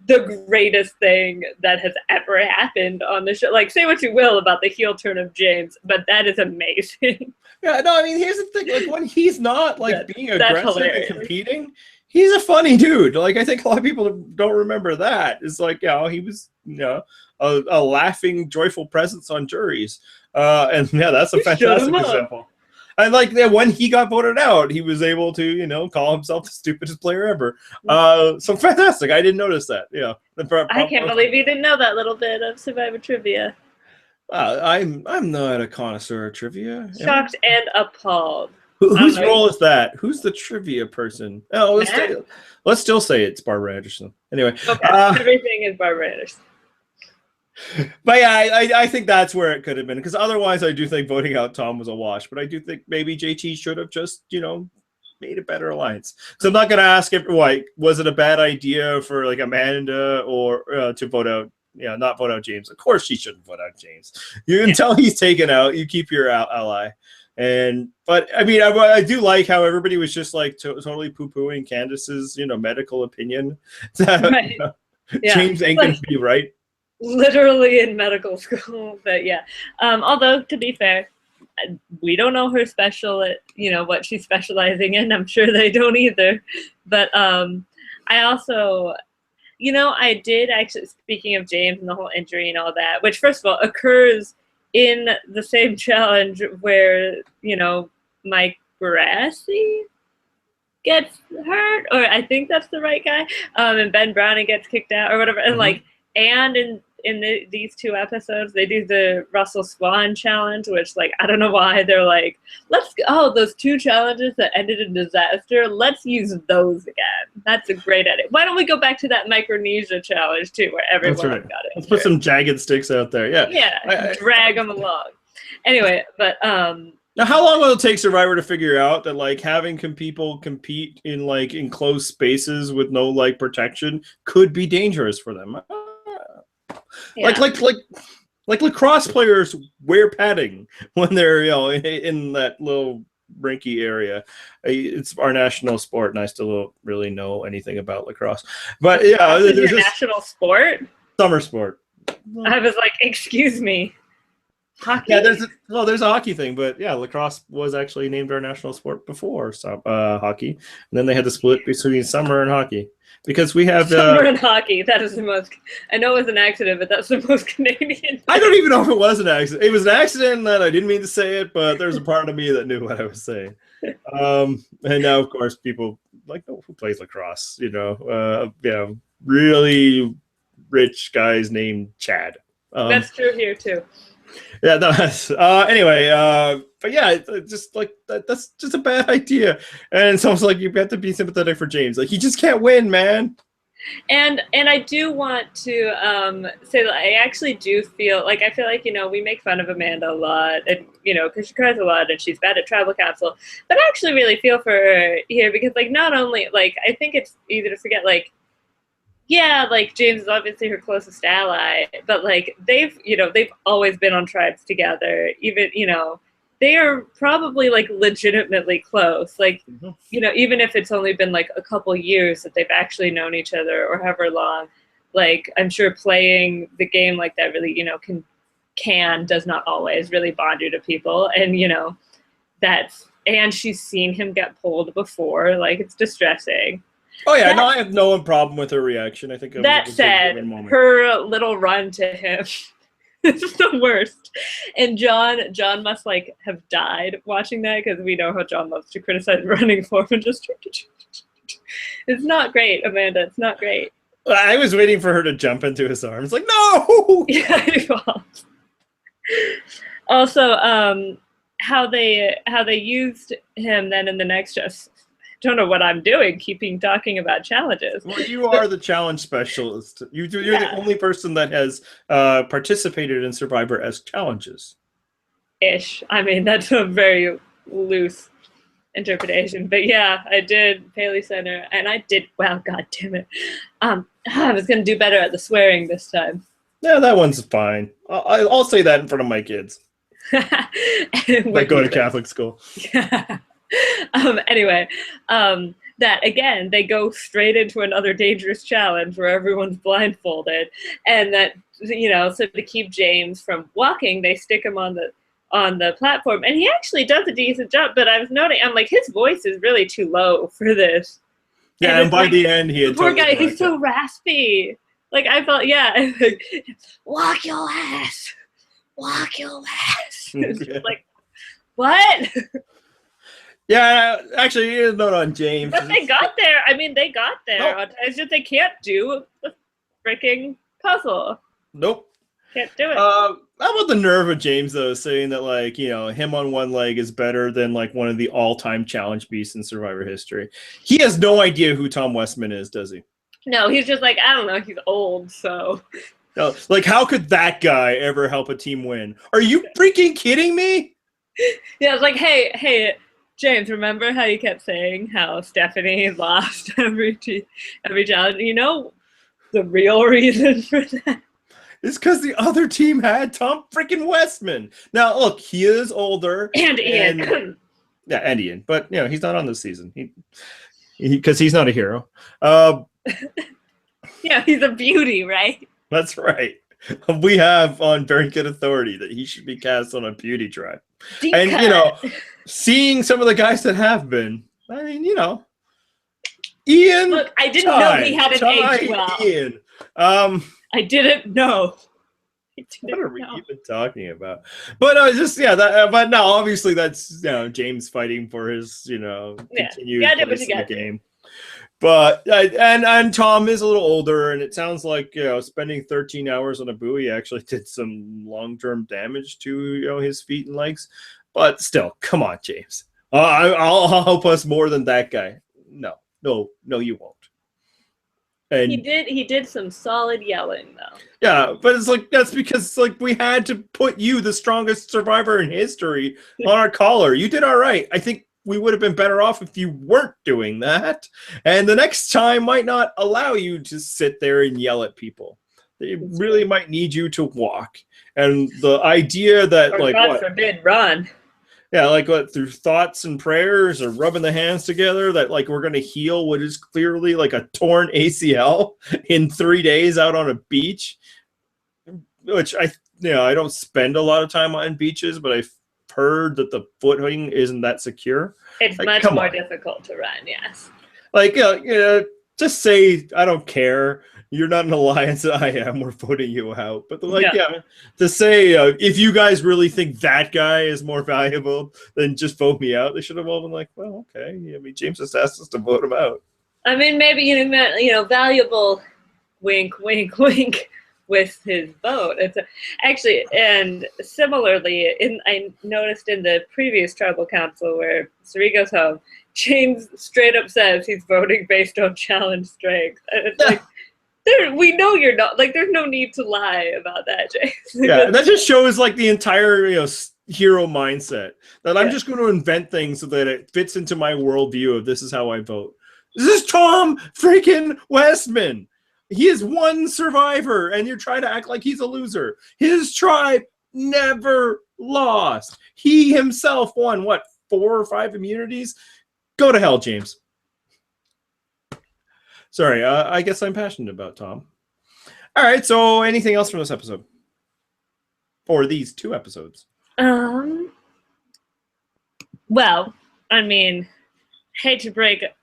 the greatest thing that has ever happened on the show. Say what you will about the heel turn of James, but that is amazing. Yeah, no, I mean, here's the thing: when he's not being aggressive and competing, he's a funny dude. I think a lot of people don't remember that. It's he was a laughing, joyful presence on juries, and that's a fantastic example. And when he got voted out, he was able to, call himself the stupidest player ever. So fantastic. I didn't notice that. Yeah. I can't believe you didn't know that little bit of Survivor trivia. I'm not a connoisseur of trivia. Shocked and appalled. Whose role is that? Who's the trivia person? Oh, let's still say it's Barbara Anderson. Anyway. Okay. Everything is Barbara Anderson. But yeah, I think that's where it could have been, because otherwise I do think voting out Tom was a wash. But I do think maybe JT should have just, made a better alliance. So I'm not going to ask if, like, was it a bad idea for like Amanda or to vote out, not vote out James. Of course she shouldn't vote out James. Until he's taken out, you keep your ally. But I mean, I do like how everybody was just like totally poo-pooing Candace's, medical opinion. Right. Yeah. James ain't going to be right. Literally in medical school, but yeah. Although to be fair, we don't know her what she's specializing in. I'm sure they don't either. But I also, I did actually, speaking of James and the whole injury and all that, which first of all occurs in the same challenge where, Mike Barassi gets hurt, or I think that's the right guy, and Ben Browning gets kicked out or whatever. And like, and in these two episodes, they do the Russell Swan challenge, which, like, I don't know why they're like, those two challenges that ended in disaster, let's use those again. That's a great edit. Why don't we go back to that Micronesia challenge too, where everyone got it? Let's put some jagged sticks out there. Yeah. Yeah. Drag them along. Anyway, but now, how long will it take Survivor to figure out that, like, having people compete in like enclosed spaces with no like protection could be dangerous for them? Yeah. Like lacrosse players wear padding when they're in that little rinky area. It's our national sport, and I still don't really know anything about lacrosse. But yeah, there's a national sport, summer sport. I was like, excuse me. Hockey? Yeah, there's a hockey thing, but yeah, lacrosse was actually named our national sport before hockey, and then they had to split between summer and hockey because we have summer and hockey. That is the most. I know it was an accident, but that's the most Canadian thing. I don't even know if it was an accident. It was an accident that I didn't mean to say it, but there's a part of me that knew what I was saying. And now, of course, people like, oh, who plays lacrosse? Really rich guys named Chad. That's true here too. Yeah, no. Anyway, but yeah, it's just like that's just a bad idea, and it's almost like you have to be sympathetic for James. Like, he just can't win, man. And I do want to say that I actually do feel like we make fun of Amanda a lot, and because she cries a lot and she's bad at tribal council, but I actually really feel for her here because, like, not only, like, I think it's easy to forget, like, yeah, like, James is obviously her closest ally, but like they've always been on tribes together. Even, they are probably like legitimately close. Like, even if it's only been like a couple years that they've actually known each other or however long, like, I'm sure playing the game like that really, does not always really bond you to people. And, and she's seen him get pulled before. Like, it's distressing. Oh yeah, no, I have no problem with her reaction. I think that said, her little run to him is the worst. And John must like have died watching that, because we know how John loves to criticize running form and just. It's not great, Amanda. It's not great. I was waiting for her to jump into his arms, like, no. Yeah, he falls. Also, how they used him then in the next just. Don't know what I'm doing, talking about challenges. Well, you are the challenge specialist. You're the only person that has participated in Survivor as challenges. Ish. I mean, that's a very loose interpretation. But yeah, I did Paley Center, and I did well. God damn it! I was gonna do better at the swearing this time. Yeah, that one's fine. I'll say that in front of my kids. Like, go to Catholic school. Yeah. Anyway, that again, they go straight into another dangerous challenge where everyone's blindfolded, and that, so to keep James from walking, they stick him on the platform, and he actually does a decent job. But I was noting, I'm like, his voice is really too low for this. Yeah, and by like, the end, he had poor guy. He's so raspy. Like, I felt, yeah, like, walk your ass, like, what? Yeah, actually, a note on James. But they got there. I mean, they got there. Nope. It's just they can't do the freaking puzzle. Nope. Can't do it. How about the nerve of James, though, saying that, like, him on one leg is better than, like, one of the all-time challenge beasts in Survivor history. He has no idea who Tom Westman is, does he? No, he's just like, I don't know, he's old, so No, like, how could that guy ever help a team win? Are you freaking kidding me? Yeah, it's like, hey, James, remember how you kept saying how Stephanie lost every challenge? You know the real reason for that? It's because the other team had Tom freaking Westman. Now, look, he is older. And Ian. Yeah, and Ian. But, he's not on this season. Because he's not a hero. Yeah, he's a beauty, right? That's right. We have on very good authority that he should be cast on a beauty tribe. Deep And, cut. seeing some of the guys that have been, I mean, Ian. Look, I didn't know he had an age well. Ian. I didn't know. What are we even talking about? But but no, obviously that's James fighting for his continued place in the game. But and Tom is a little older, and it sounds like spending 13 hours on a buoy actually did some long-term damage to his feet and legs. But still, come on, James. I'll help us more than that guy. No, you won't. And he did some solid yelling though. Yeah, but it's like that's because we had to put you, the strongest survivor in history, on our collar. You did all right. I think we would have been better off if you weren't doing that. And the next time might not allow you to sit there and yell at people. They really might need you to walk. And the idea that or God forbid, run. Yeah, like through thoughts and prayers or rubbing the hands together that we're going to heal what is clearly like a torn ACL in 3 days out on a beach, which I don't spend a lot of time on beaches, but I've heard that the footing isn't that secure. It's much more difficult to run, yes. Just say, I don't care. You're not an alliance that I am. We're voting you out. But to say if you guys really think that guy is more valuable than just vote me out, they should have all been like, well, okay. I mean, James just asked us to vote him out. I mean, maybe valuable, wink, wink, wink, with his vote. It's actually, and similarly, I noticed in the previous tribal council where Suri goes home, James straight up says he's voting based on challenge strength, and it's like. We know you're not. There's no need to lie about that, James. Yeah, that just shows the entire hero mindset that I'm just going to invent things so that it fits into my worldview of this is how I vote. This is Tom freaking Westman. He is one survivor, and you're trying to act like he's a loser. His tribe never lost. He himself won 4 or 5 immunities. Go to hell, James. Sorry, I guess I'm passionate about Tom. All right, so anything else from this episode? Or these 2 episodes? Well, I mean, hate to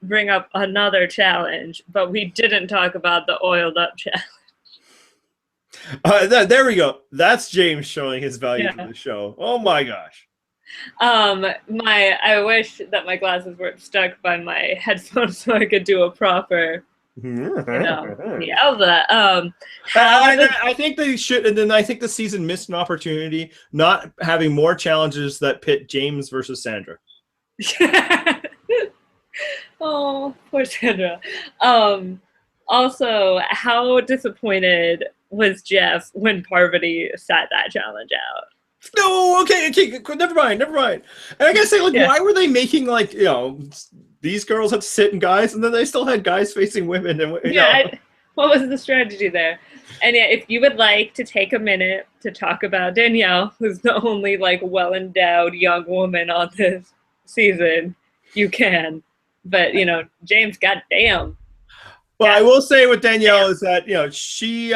bring up another challenge, but we didn't talk about the oiled up challenge. There we go. That's James showing his value to the show. Oh my gosh. I wish that my glasses weren't stuck by my headphones so I could do a proper I think they should, and then I think the season missed an opportunity not having more challenges that pit James versus Sandra. Oh, poor Sandra. Also, how disappointed was Jeff when Parvati sat that challenge out? No, okay, never mind. And I gotta say, why were they making these girls had to sit and guys, and then they still had guys facing women? And what was the strategy there? And if you would like to take a minute to talk about Danielle, who's the only well-endowed young woman on this season, you can. But James, goddamn. Well, I will say with Danielle is that she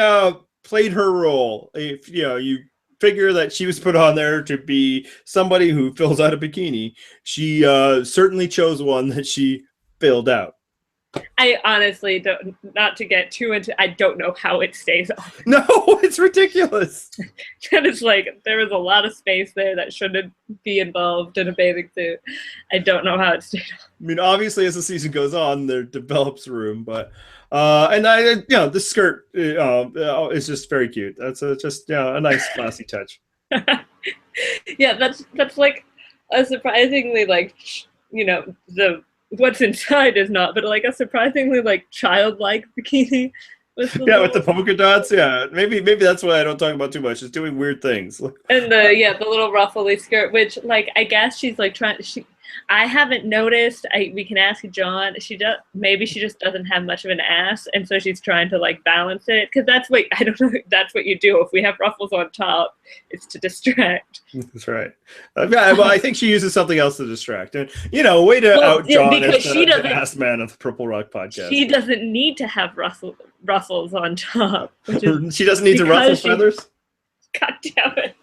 played her role. If you figure that she was put on there to be somebody who fills out a bikini, she certainly chose one that she filled out. I honestly don't, not to get too into, I don't know how it stays on. No, it's ridiculous. That is there was a lot of space there that shouldn't be involved in a bathing suit. I don't know how it stayed on. I mean, obviously as the season goes on, there develops room, but the skirt is just very cute. That's just a nice classy touch. Yeah, that's a surprisingly the what's inside is not, but a surprisingly childlike bikini. with the Yeah, with the little, polka dots. Yeah, maybe that's why I don't talk about too much. It's doing weird things. and the little ruffly skirt, which like I guess she's like trying. I haven't noticed. We can ask John. Maybe she just doesn't have much of an ass, and so she's trying to like balance it. Because that's what I don't know. That's what you do if we have ruffles on top. It's to distract. That's right. Yeah, well, I think she uses something else to distract. And way to out John as because she the doesn't. ass man of the Purple Rock podcast. She doesn't need to have ruffles on top. She doesn't need to ruffle feathers. God damn it!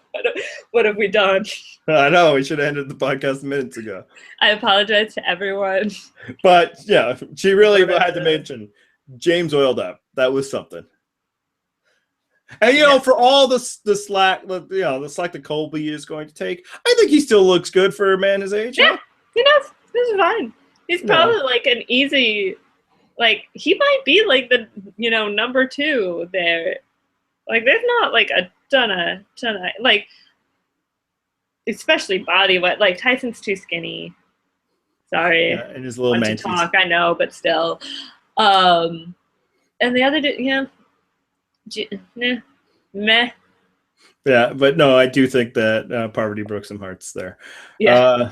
What have we done? I know, we should have ended the podcast minutes ago. I apologize to everyone. But yeah, she really had to mention James oiled up. That was something. And for all the slack, the slack that Colby is going to take, I think he still looks good for a man his age. Yeah, he does. This is fine. He's probably like an easy, like he might be like the number 2 there. Like there's not like a ton of like, especially body weight. Like Tyson's too skinny. Sorry, and his little man talk. I know, but still. And the other dude, meh. Yeah, but no, I do think that Parvati broke some hearts there. Yeah.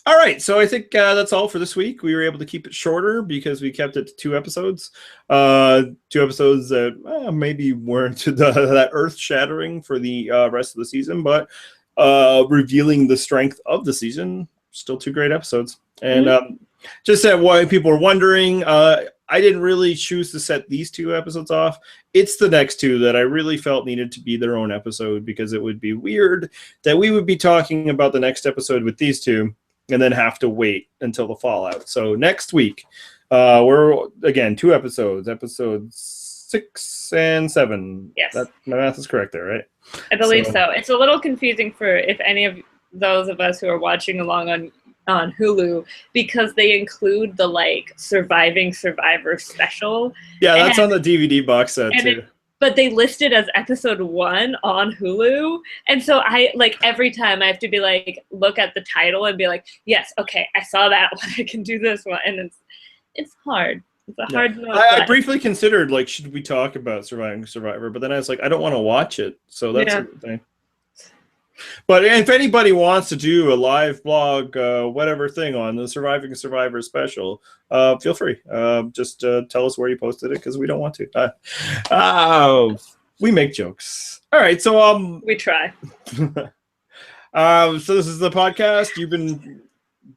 All right, so I think that's all for this week. We were able to keep it shorter because we kept it to 2 episodes. 2 episodes that maybe weren't that earth-shattering for the rest of the season, but revealing the strength of the season. Still 2 great episodes. And just that why people are wondering, I didn't really choose to set these 2 episodes off. It's the next 2 that I really felt needed to be their own episode, because it would be weird that we would be talking about the next episode with these 2 and then have to wait until the fallout. So next week, we're again 2 episodes 6 and 7. Yes, my math is correct there, right? I believe so. It's a little confusing for if any of those of us who are watching along on Hulu, because they include the like Surviving Survivor special. Yeah, that's on the DVD box set too. But they listed as episode 1 on Hulu. And so I like every time I have to be like, look at the title and be like, yes, okay, I saw that one. I can do this one. And it's hard. It's a hard note. I briefly considered like, should we talk about Surviving Survivor? But then I was like, I don't want to watch it. So that's the thing. But if anybody wants to do a live blog, whatever thing on the Surviving Survivor special, feel free. Just tell us where you posted it, because we don't want to. We make jokes. All right, so we try. So this is the podcast you've been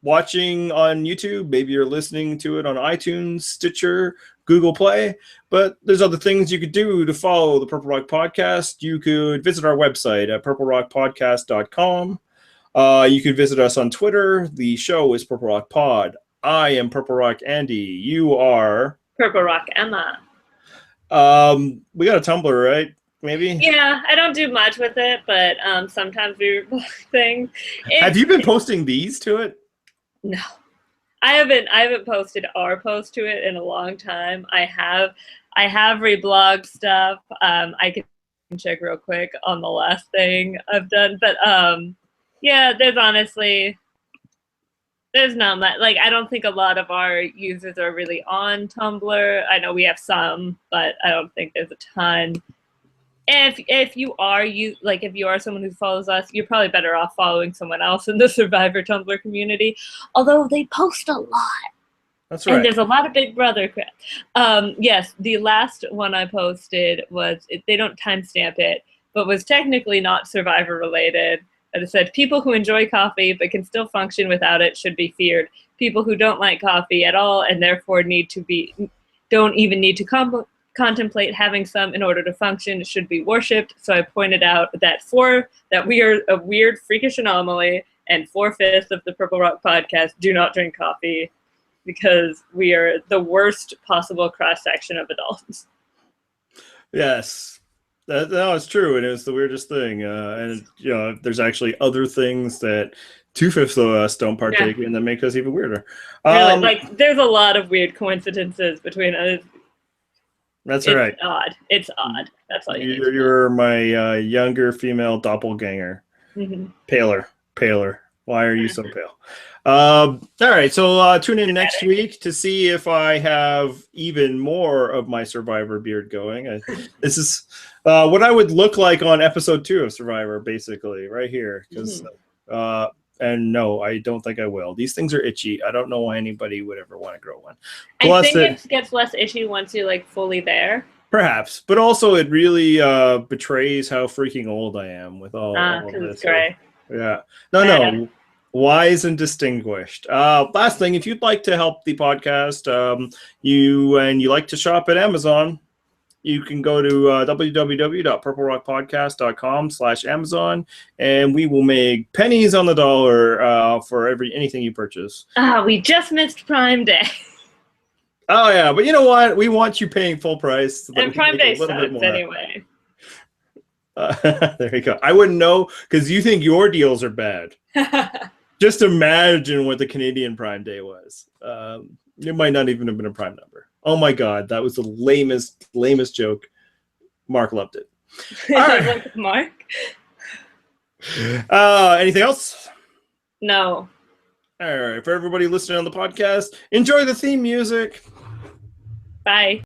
watching on YouTube. Maybe you're listening to it on iTunes, Stitcher, Google Play, but there's other things you could do to follow the Purple Rock Podcast. You could visit our website at purplerockpodcast.com. You could visit us on Twitter. The show is Purple Rock Pod. I am Purple Rock Andy. You are Purple Rock Emma. We got a Tumblr, right? Maybe? Yeah, I don't do much with it, but sometimes we things. Have you been posting these to it? No. I haven't posted our post to it in a long time. I have reblogged stuff. I can check real quick on the last thing I've done, but yeah, there's not much. Like, I don't think a lot of our users are really on Tumblr. I know we have some, but I don't think there's a ton. If you are someone who follows us, you're probably better off following someone else in the Survivor Tumblr community. Although they post a lot. That's right. And there's a lot of Big Brother crap. Yes, the last one I posted they don't timestamp it, but was technically not Survivor related. And it said, people who enjoy coffee but can still function without it should be feared. People who don't like coffee at all and therefore don't even need to contemplate having some in order to function should be worshipped. So I pointed out that we are a weird, freakish anomaly, and 4/5 of the Purple Rock Podcast do not drink coffee, because we are the worst possible cross-section of adults. Yes. No, it's true, and it's the weirdest thing. And there's actually other things that 2/5 of us don't partake in that make us even weirder. Really, like there's a lot of weird coincidences between us. That's right. It's odd. That's all you need. You're my younger female doppelganger. Mm-hmm. Paler. Why are you so pale? All right, so tune in next week to see if I have even more of my Survivor beard going. This is what I would look like on episode 2 of Survivor, basically, right here. Because, and no, I don't think I will. These things are itchy. I don't know why anybody would ever want to grow one. Plus, I think it gets less itchy once you're like fully there. Perhaps, but also it really betrays how freaking old I am with all of this. It's gray. Yeah. No. Wise and distinguished. Last thing, if you'd like to help the podcast, you like to shop at Amazon, you can go to www.purplerockpodcast.com/Amazon, and we will make pennies on the dollar for anything you purchase. We just missed Prime Day. Oh yeah, but you know what? We want you paying full price. So and Prime Day sucks anyway. There you go. I wouldn't know because you think your deals are bad. Just imagine what the Canadian Prime Day was. It might not even have been a prime number. Oh my God, that was the lamest joke. Mark loved it. All right. Mark. Anything else? No. All right. For everybody listening on the podcast, enjoy the theme music. Bye.